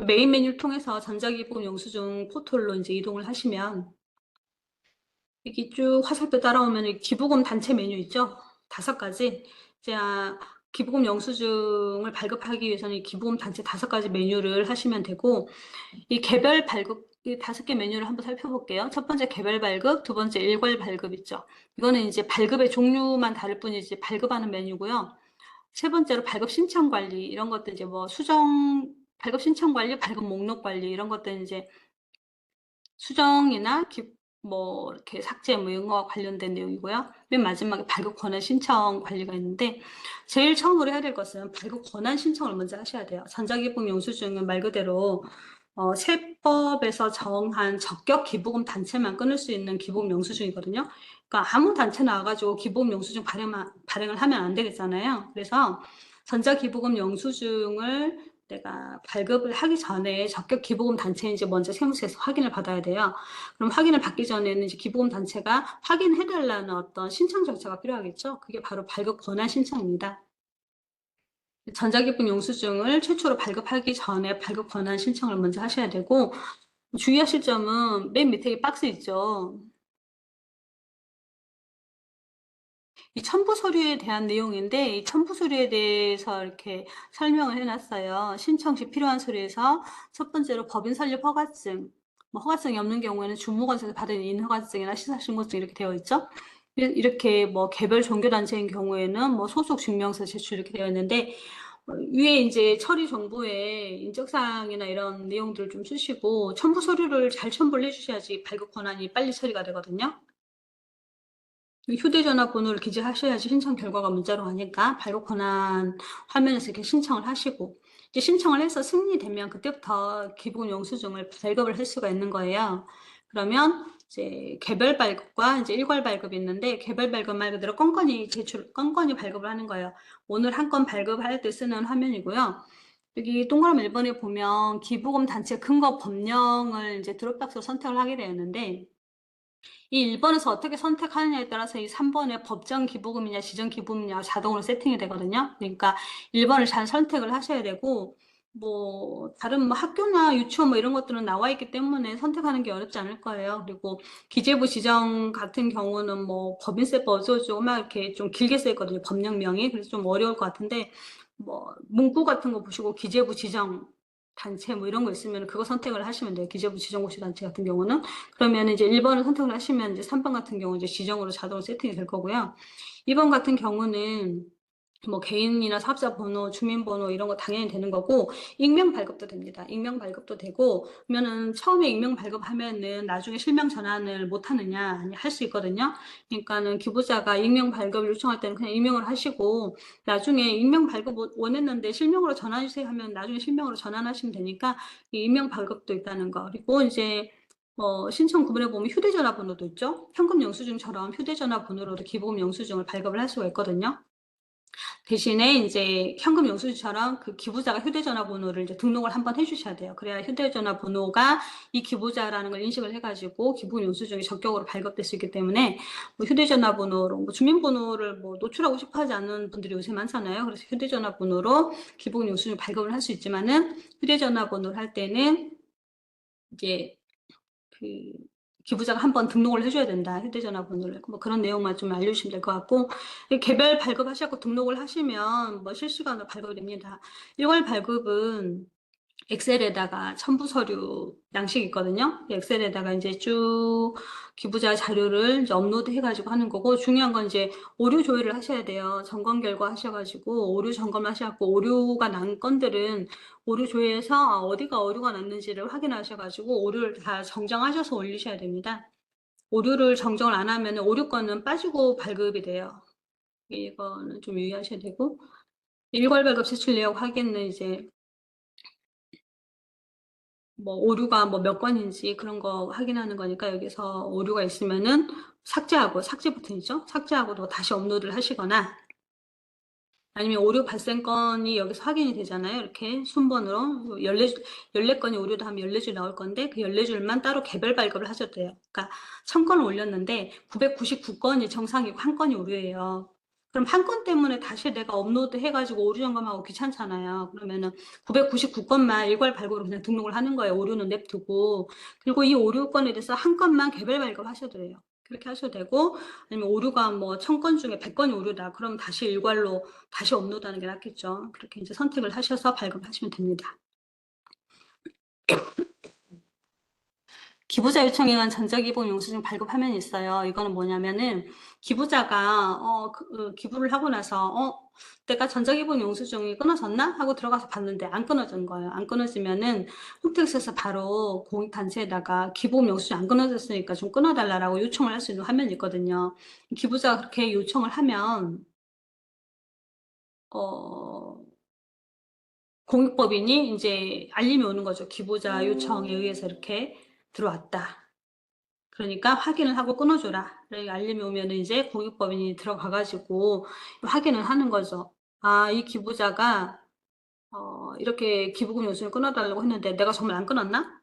메인 메뉴를 통해서 전자기본 영수증 포털로 이제 이동을 하시면 여기 쭉 화살표 따라오면 기부금 단체 메뉴 있죠? 5가지. 이제 기부금 영수증을 발급하기 위해서는 이 기부금 단체 5가지 메뉴를 하시면 되고, 이 개별 발급, 이 5개 메뉴를 한번 살펴볼게요. 첫 번째 개별 발급, 두 번째 일괄 발급 있죠. 이거는 이제 발급의 종류만 다를 뿐이지 발급하는 메뉴고요. 세 번째로 발급 신청 관리, 이런 것들 이제 발급 신청 관리, 발급 목록 관리, 이런 것들 이제 수정이나 이렇게 삭제 이런 거와 관련된 내용이고요. 맨 마지막에 발급 권한 신청 관리가 있는데, 제일 처음으로 해야 될 것은 발급 권한 신청을 먼저 하셔야 돼요. 전자기본 영수증은 말 그대로 세법에서 정한 적격 기부금 단체만 끊을 수 있는 기부금 영수증이거든요. 그러니까 아무 단체 나와가지고 기부금 영수증 발행을 하면 안 되겠잖아요. 그래서 전자기부금 영수증을 내가 발급을 하기 전에 적격 기부금 단체인지 먼저 세무서에서 확인을 받아야 돼요. 그럼 확인을 받기 전에는 이제 기부금 단체가 확인해달라는 어떤 신청 절차가 필요하겠죠. 그게 바로 발급 권한 신청입니다. 전자기본 영수증을 최초로 발급하기 전에 발급 권한 신청을 먼저 하셔야 되고, 주의하실 점은 맨 밑에 이 박스 있죠. 이 첨부 서류에 대한 내용인데, 이 첨부 서류에 대해서 이렇게 설명을 해놨어요. 신청 시 필요한 서류에서 첫 번째로 법인 설립 허가증, 허가증이 없는 경우에는 주무관에서 받은 인허가증이나 시사신고증 이렇게 되어 있죠. 이렇게 개별 종교단체인 경우에는 소속 증명서 제출 이렇게 되어 있는데, 위에 이제 처리 정보에 인적사항이나 이런 내용들을 좀 쓰시고, 첨부 서류를 잘 첨부를 해주셔야지 발급 권한이 빨리 처리가 되거든요. 휴대전화 번호를 기재하셔야지 신청 결과가 문자로 가니까 발급 권한 화면에서 이렇게 신청을 하시고, 이제 신청을 해서 승인되면 그때부터 기본 영수증을 발급을 할 수가 있는 거예요. 그러면 이제 개별 발급과 이제 일괄 발급이 있는데, 개별 발급 말 그대로 건건히 발급을 하는 거예요. 오늘 한 건 발급할 때 쓰는 화면이고요. 여기 동그라미 1번에 보면 기부금 단체 근거 법령을 이제 드롭박스로 선택을 하게 되었는데, 이 1번에서 어떻게 선택하느냐에 따라서 이 3번의 법정 기부금이냐 지정 기부금이냐 자동으로 세팅이 되거든요. 그러니까 1번을 잘 선택을 하셔야 되고, 다른 학교나 유치원 이런 것들은 나와 있기 때문에 선택하는 게 어렵지 않을 거예요. 그리고 기재부 지정 같은 경우는 법인세법 어쩌고저쩌고 막 이렇게 좀 길게 써 있거든요. 법령명이. 그래서 좀 어려울 것 같은데, 문구 같은 거 보시고 기재부 지정 단체 이런 거 있으면 그거 선택을 하시면 돼요. 기재부 지정고시 단체 같은 경우는. 그러면 이제 1번을 선택을 하시면 이제 3번 같은 경우 이제 지정으로 자동으로 세팅이 될 거고요. 2번 같은 경우는 개인이나 사업자 번호, 주민번호 이런 거 당연히 되는 거고, 익명 발급도 됩니다. 익명 발급도 되고, 그러면은 처음에 익명 발급하면은 나중에 실명 전환을 못 하느냐, 아니 할 수 있거든요. 그러니까는 기부자가 익명 발급을 요청할 때는 그냥 익명을 하시고, 나중에 익명 발급 원했는데 실명으로 전환해주세요 하면 나중에 실명으로 전환하시면 되니까 이 익명 발급도 있다는 거. 그리고 이제 신청 구문에 보면 휴대전화 번호도 있죠. 현금 영수증처럼 휴대전화 번호로도 기부금 영수증을 발급을 할 수가 있거든요. 대신에 이제 현금 영수증처럼 그 기부자가 휴대전화 번호를 이제 등록을 한번 해주셔야 돼요. 그래야 휴대전화 번호가 이 기부자라는 걸 인식을 해가지고 기부금 영수증이 적격으로 발급될 수 있기 때문에 휴대전화 번호로 주민번호를 노출하고 싶어 하지 않는 분들이 요새 많잖아요. 그래서 휴대전화 번호로 기부금 영수증 발급을 할 수 있지만은 휴대전화 번호를 할 때는 이제 그 기부자가 한번 등록을 해줘야 된다. 휴대전화 번호를. 그런 내용만 좀 알려주시면 될 것 같고, 개별 발급하셔서 등록을 하시면 실시간으로 발급이 됩니다. 일괄 발급은 엑셀에다가 첨부 서류 양식이 있거든요. 엑셀에다가 이제 쭉 기부자 자료를 이제 업로드 해가지고 하는 거고, 중요한 건 이제 오류 조회를 하셔야 돼요. 점검 결과 하셔가지고 오류 점검을 하셔갖고 오류가 난 건들은 오류 조회해서 어디가 오류가 났는지를 확인하셔가지고 오류를 다 정정하셔서 올리셔야 됩니다. 오류를 정정을 안 하면 오류 건은 빠지고 발급이 돼요. 이거는 좀 유의하셔야 되고, 일괄 발급 제출 내역 확인은 이제 뭐 오류가 뭐 몇 건인지 그런 거 확인하는 거니까 여기서 오류가 있으면은 삭제하고 삭제 버튼이죠. 삭제하고도 다시 업로드를 하시거나 아니면 오류 발생 건이 여기서 확인이 되잖아요. 이렇게 순번으로 14건이 오류도 하면 14줄 나올 건데 그 14줄만 따로 개별 발급을 하셔도 돼요. 그러니까 1000건을 올렸는데 999건이 정상이고 한 건이 오류예요. 그럼 한 건 때문에 다시 내가 업로드 해가지고 오류 점검하고 귀찮잖아요. 그러면은 999건만 일괄 발급으로 그냥 등록을 하는 거예요. 오류는 냅두고. 그리고 이 오류 건에 대해서 한 건만 개별 발급 하셔도 돼요. 그렇게 하셔도 되고, 아니면 오류가 뭐 1000건 중에 100건이 오류다. 그럼 다시 일괄로 다시 업로드하는 게 낫겠죠. 그렇게 이제 선택을 하셔서 발급하시면 됩니다. 기부자 요청에 의한 전자기본 영수증 발급 화면이 있어요. 이거는 뭐냐면은 기부자가 기부를 하고 나서 내가 전자기본 영수증이 끊어졌나 하고 들어가서 봤는데 안 끊어진 거예요. 안 끊어지면은 홈택스에서 바로 공익단체에다가 기부금 영수증 안 끊어졌으니까 좀 끊어달라고 요청을 할 수 있는 화면이 있거든요. 기부자가 그렇게 요청을 하면 공익법인이 이제 알림이 오는 거죠. 기부자 요청에 의해서 이렇게 들어왔다. 그러니까 확인을 하고 끊어줘라. 알림이 오면 이제 공익법인이 들어가가지고 확인을 하는 거죠. 아, 이 기부자가 이렇게 기부금 요금을 끊어달라고 했는데 내가 정말 안 끊었나?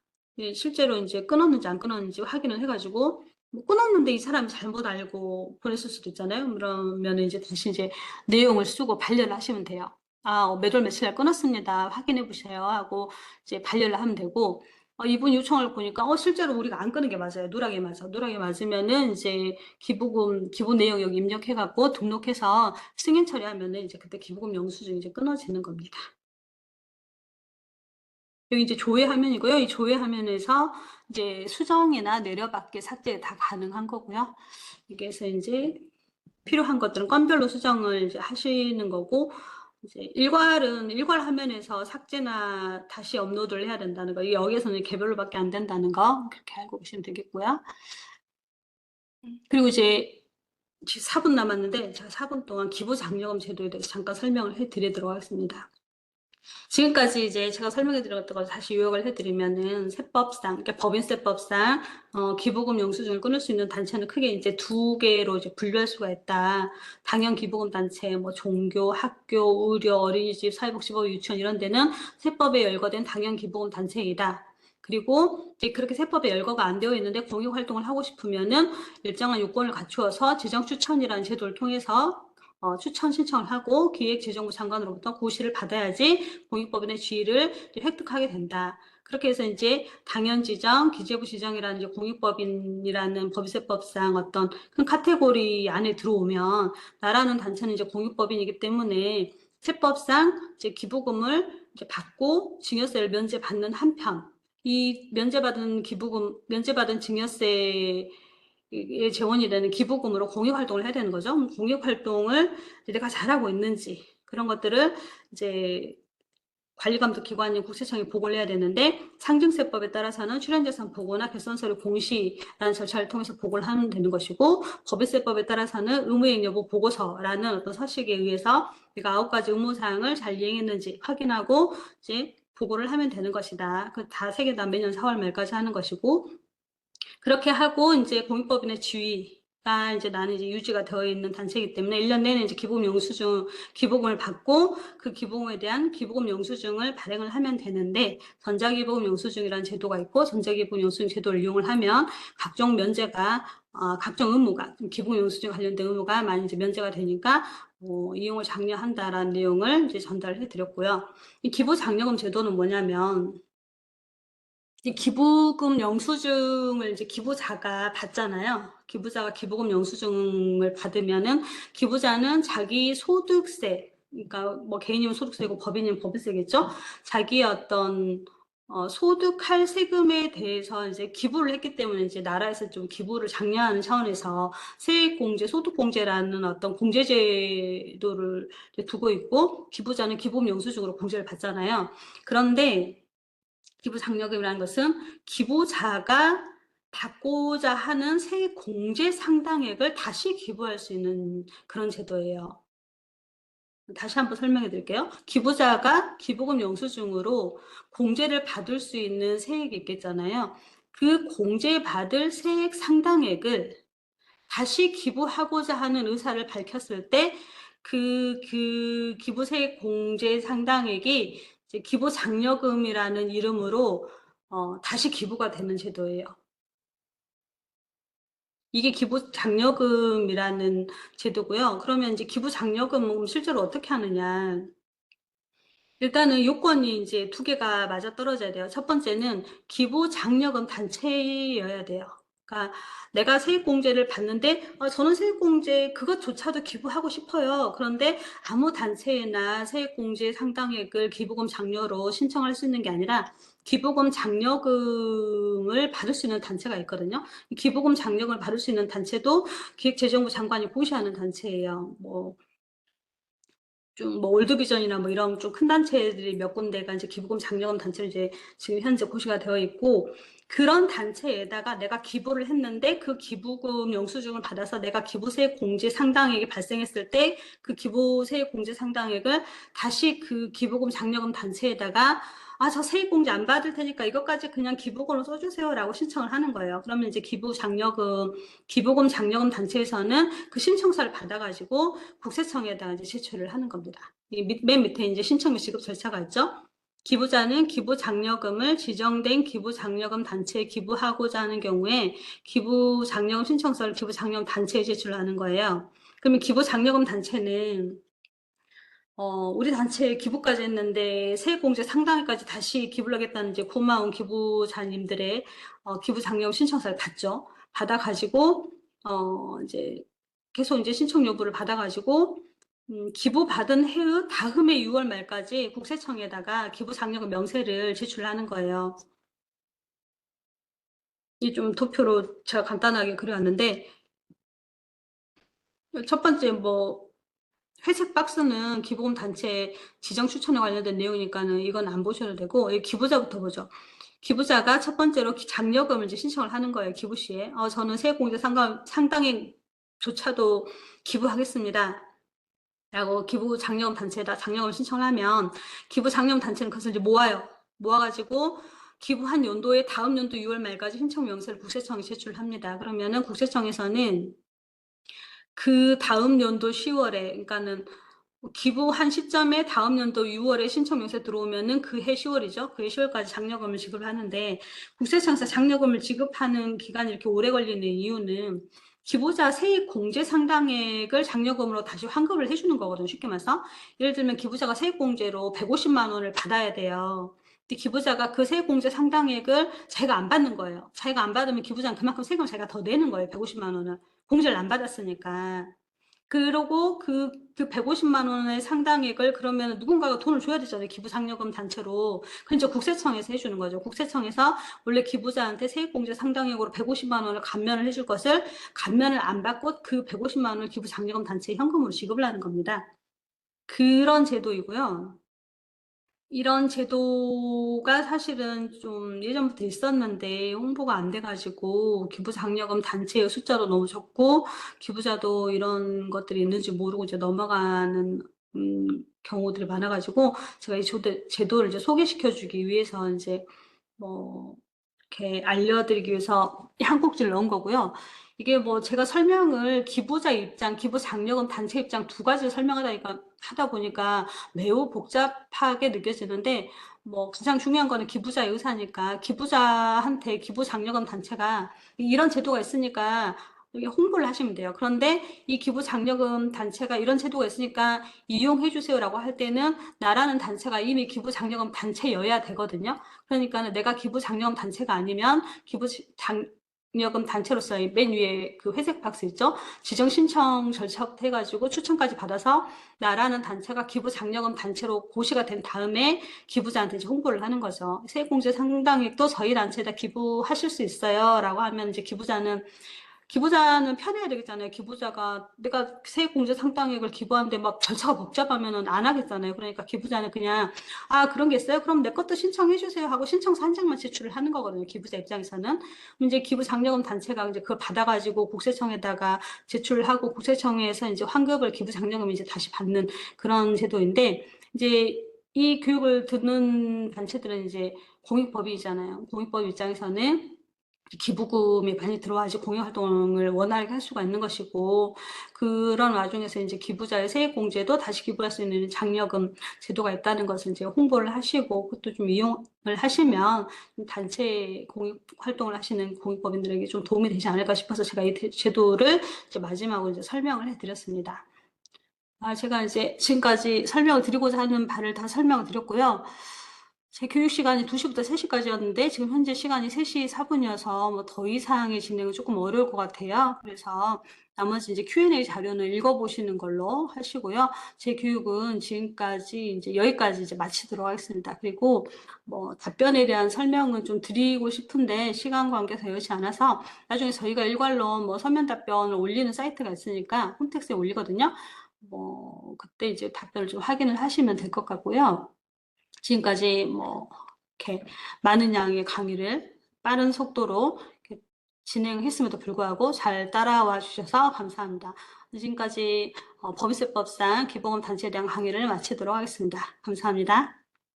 실제로 이제 끊었는지 안 끊었는지 확인을 해가지고 뭐 끊었는데 이 사람이 잘못 알고 보냈을 수도 있잖아요. 그러면 이제 다시 이제 내용을 쓰고 반려를 하시면 돼요. 아, 몇월 며칠 날 끊었습니다. 확인해 보세요 하고 이제 반려를 하면 되고 이분 요청을 보니까 실제로 우리가 안 끊은 게 맞아요. 누락이 맞아. 누락이 맞으면은 이제 기부금 기부 내용 여기 입력해 갖고 등록해서 승인 처리하면은 이제 그때 기부금 영수증이 이제 끊어지는 겁니다. 여기 이제 조회 화면이고요. 이 조회 화면에서 이제 수정이나 내려받기 삭제 다 가능한 거고요. 여기에서 이제 필요한 것들은 건별로 수정을 이제 하시는 거고, 이제 일괄 화면에서 삭제나 다시 업로드를 해야 된다는 거, 여기에서는 개별로밖에 안 된다는 거, 그렇게 알고 계시면 되겠고요. 그리고 이제 4분 남았는데, 제가 4분 동안 기부장려금 제도에 대해서 잠깐 설명을 해드리도록 하겠습니다. 지금까지 이제 제가 설명해 드렸던 걸 다시 요약을 해드리면은 세법상, 그러니까 법인세법상 기부금 영수증을 끊을 수 있는 단체는 크게 이제 두 개로 이제 분류할 수가 있다. 당연 기부금 단체, 뭐 종교, 학교, 의료, 어린이집, 사회복지법, 유치원 이런 데는 세법에 열거된 당연 기부금 단체이다. 그리고 이제 그렇게 세법에 열거가 안 되어 있는데 공익 활동을 하고 싶으면은 일정한 요건을 갖추어서 재정 추천이라는 제도를 통해서 추천 신청을 하고 기획재정부 장관으로부터 고시를 받아야지 공익법인의 지위를 획득하게 된다. 그렇게 해서 이제 당연지정, 기재부 지정이라는 이제 공익법인이라는 법세법상 어떤 큰 카테고리 안에 들어오면 나라는 단체는 이제 공익법인이기 때문에 세법상 이제 기부금을 이제 받고 증여세를 면제받는 한편 이 면제받은 증여세 재원이 되는 기부금으로 공익활동을 해야 되는 거죠. 공익활동을 내가 잘하고 있는지 그런 것들을 이제 관리감독기관인 국세청이 보고를 해야 되는데 상증세법에 따라서는 출연재산 보고나 결산서류 공시라는 절차를 통해서 보고를 하면 되는 것이고 법인세법에 따라서는 의무이행 여부 보고서라는 어떤 서식에 의해서 내가 9가지 의무사항을 잘 이행했는지 확인하고 이제 보고를 하면 되는 것이다. 그 다 세 개 다 매년 4월 말까지 하는 것이고 그렇게 하고 이제 공익법인의 지위가 이제 나는 이제 유지가 되어 있는 단체이기 때문에 1년 내내 이제 기부금을 받고 그 기부금에 대한 기부금 영수증을 발행을 하면 되는데 전자기부금 영수증이라는 제도가 있고 전자기부금 영수증 제도를 이용을 하면 각종 면제가 각종 의무가 기부금 영수증 관련된 의무가 많이 이제 면제가 되니까 이용을 장려한다라는 내용을 이제 전달을 해드렸고요. 이 기부장려금 제도는 뭐냐면 이 기부금 영수증을 이제 기부자가 받잖아요. 기부자가 기부금 영수증을 받으면은 기부자는 자기 소득세, 그러니까 뭐 개인이면 소득세고 법인이면 법인세겠죠. 자기의 어떤 소득할 세금에 대해서 이제 기부를 했기 때문에 이제 나라에서 좀 기부를 장려하는 차원에서 세액공제, 소득공제라는 어떤 공제제도를 두고 있고 기부자는 기부금 영수증으로 공제를 받잖아요. 그런데 기부장려금이라는 것은 기부자가 받고자 하는 세공제 상당액을 다시 기부할 수 있는 그런 제도예요. 다시 한번 설명해 드릴게요. 기부자가 기부금 영수증으로 공제를 받을 수 있는 세액이 있겠잖아요. 그 공제받을 세액 상당액을 다시 기부하고자 하는 의사를 밝혔을 때 그 기부세액 공제 상당액이 이제 기부장려금이라는 이름으로 다시 기부가 되는 제도예요. 이게 기부장려금이라는 제도고요. 그러면 이제 기부장려금은 실제로 어떻게 하느냐. 일단은 요건이 이제 두 개가 맞아떨어져야 돼요. 첫 번째는 기부장려금 단체여야 돼요. 그러니까 내가 세액공제를 받는데 저는 세액공제 그것조차도 기부하고 싶어요. 그런데 아무 단체나 세액공제 상당액을 기부금 장려로 신청할 수 있는 게 아니라 기부금 장려금을 받을 수 있는 단체가 있거든요. 기부금 장려금을 받을 수 있는 단체도 기획재정부 장관이 고시하는 단체예요. 좀 월드비전이나 이런 좀 큰 단체들이 몇 군데가 이제 기부금 장려금 단체로 이제 지금 현재 고시가 되어 있고, 그런 단체에다가 내가 기부를 했는데 그 기부금 영수증을 받아서 내가 기부세액 공제 상당액이 발생했을 때 그 기부세액 공제 상당액을 다시 그 기부금 장려금 단체에다가 저 세액 공제 안 받을 테니까 이것까지 그냥 기부금으로 써주세요라고 신청을 하는 거예요. 그러면 이제 기부금 장려금 단체에서는 그 신청서를 받아가지고 국세청에다가 이제 제출을 하는 겁니다. 맨 밑에 이제 신청 및 지급 절차가 있죠. 기부자는 기부장려금을 지정된 기부장려금 단체에 기부하고자 하는 경우에 기부장려금 신청서를 기부장려금 단체에 제출하는 거예요. 그러면 기부장려금 단체는 우리 단체에 기부까지 했는데 세액공제 상당액까지 다시 기부를 하겠다는 이제 고마운 기부자님들의 기부장려금 신청서를 받죠. 받아가지고 이제 계속 이제 신청 여부를 받아가지고 기부받은 해의 다음해 6월 말까지 국세청에다가 기부장려금 명세를 제출하는 거예요. 이 좀 도표로 제가 간단하게 그려왔는데, 첫 번째 회색 박스는 기부금 단체 지정 추천에 관련된 내용이니까는 이건 안 보셔도 되고, 기부자부터 보죠. 기부자가 첫 번째로 장려금을 이제 신청을 하는 거예요. 기부 시에. 저는 세액공제 상당액조차도 기부하겠습니다. 라고 기부 장려금 단체에다 장려금을 신청을 하면 기부 장려금 단체는 그것을 이제 모아요. 모아가지고 기부한 연도에 다음 연도 6월 말까지 신청 명세를 국세청에 제출합니다. 그러면은 국세청에서는 그 다음 연도 10월에, 그러니까는 기부한 시점에 다음 연도 6월에 신청 명세 들어오면은 그해 10월이죠. 그해 10월까지 장려금을 지급하는데, 국세청에서 장려금을 지급하는 기간이 이렇게 오래 걸리는 이유는 기부자 세액 공제 상당액을 장려금으로 다시 환급을 해주는 거거든요. 쉽게 말해서. 예를 들면 기부자가 세액 공제로 150만 원을 받아야 돼요. 근데 기부자가 그 세액 공제 상당액을 자기가 안 받는 거예요. 자기가 안 받으면 기부자는 그만큼 세금을 자기가 더 내는 거예요. 150만 원을. 공제를 안 받았으니까. 그러고 그 150만 원의 상당액을 그러면 누군가가 돈을 줘야 되잖아요. 기부장려금 단체로. 그러니까 국세청에서 해주는 거죠. 국세청에서 원래 기부자한테 세액공제 상당액으로 150만 원을 감면을 해줄 것을 감면을 안 받고 그 150만 원을 기부장려금 단체에 현금으로 지급을 하는 겁니다. 그런 제도이고요. 이런 제도가 사실은 좀 예전부터 있었는데 홍보가 안 돼가지고 기부장려금 단체의 숫자도 너무 적고 기부자도 이런 것들이 있는지 모르고 이제 넘어가는 경우들이 많아가지고 제가 이 제도를 이제 소개시켜주기 위해서 이제 이렇게 알려드리기 위해서 한 꼭지를 넣은 거고요. 이게 제가 설명을 기부자 입장, 기부장려금 단체 입장 두 가지를 하다 보니까 매우 복잡하게 느껴지는데, 가장 중요한 거는 기부자의 의사니까, 기부자한테 기부장려금 단체가 이런 제도가 있으니까 홍보를 하시면 돼요. 그런데 이 기부장려금 단체가 이런 제도가 있으니까 이용해주세요라고 할 때는 나라는 단체가 이미 기부장려금 단체여야 되거든요. 그러니까 내가 기부장려금 단체가 아니면 기부장려금 단체로서 맨 위에 그 회색 박스 있죠? 지정 신청 절차부터 해가지고 추천까지 받아서 나라는 단체가 기부장려금 단체로 고시가 된 다음에 기부자한테 이제 홍보를 하는 거죠. 세액공제 상당액도 저희 단체에다 기부하실 수 있어요. 라고 하면 이제 기부자는 기부자는 편해야 되겠잖아요. 기부자가 내가 세액공제 상당액을 기부하는데 막 절차가 복잡하면은 안 하겠잖아요. 그러니까 기부자는 그냥 아 그런 게 있어요? 그럼 내 것도 신청해 주세요 하고 신청서 한 장만 제출을 하는 거거든요. 기부자 입장에서는. 그럼 이제 기부장려금 단체가 이제 그걸 받아가지고 국세청에다가 제출을 하고 국세청에서 이제 환급을 기부장려금 이제 다시 받는 그런 제도인데 이제 이 교육을 듣는 단체들은 이제 공익법이잖아요. 공익법 입장에서는 기부금이 많이 들어와야지 공익활동을 원활하게 할 수가 있는 것이고, 그런 와중에서 이제 기부자의 세액공제도 다시 기부할 수 있는 장려금 제도가 있다는 것을 이제 홍보를 하시고, 그것도 좀 이용을 하시면 단체 공익활동을 하시는 공익법인들에게 좀 도움이 되지 않을까 싶어서 제가 이 제도를 이제 마지막으로 이제 설명을 해드렸습니다. 제가 이제 지금까지 설명을 드리고자 하는 바를 다 설명을 드렸고요. 제 교육 시간이 2시부터 3시까지였는데 지금 현재 시간이 3시 4분이어서 뭐 더 이상의 진행은 조금 어려울 것 같아요. 그래서 나머지 이제 Q&A 자료는 읽어보시는 걸로 하시고요. 제 교육은 지금까지 이제 여기까지 이제 마치도록 하겠습니다. 그리고 뭐 답변에 대한 설명은 좀 드리고 싶은데 시간 관계상 여의치 않아서 나중에 저희가 일괄로 뭐 서면 답변을 올리는 사이트가 있으니까 홈택스에 올리거든요. 뭐 그때 이제 답변을 좀 확인을 하시면 될 것 같고요. 지금까지 뭐 이렇게 많은 양의 강의를 빠른 속도로 이렇게 진행했음에도 불구하고 잘 따라와 주셔서 감사합니다. 지금까지 법인세법상 기본단체에 대한 강의를 마치도록 하겠습니다. 감사합니다.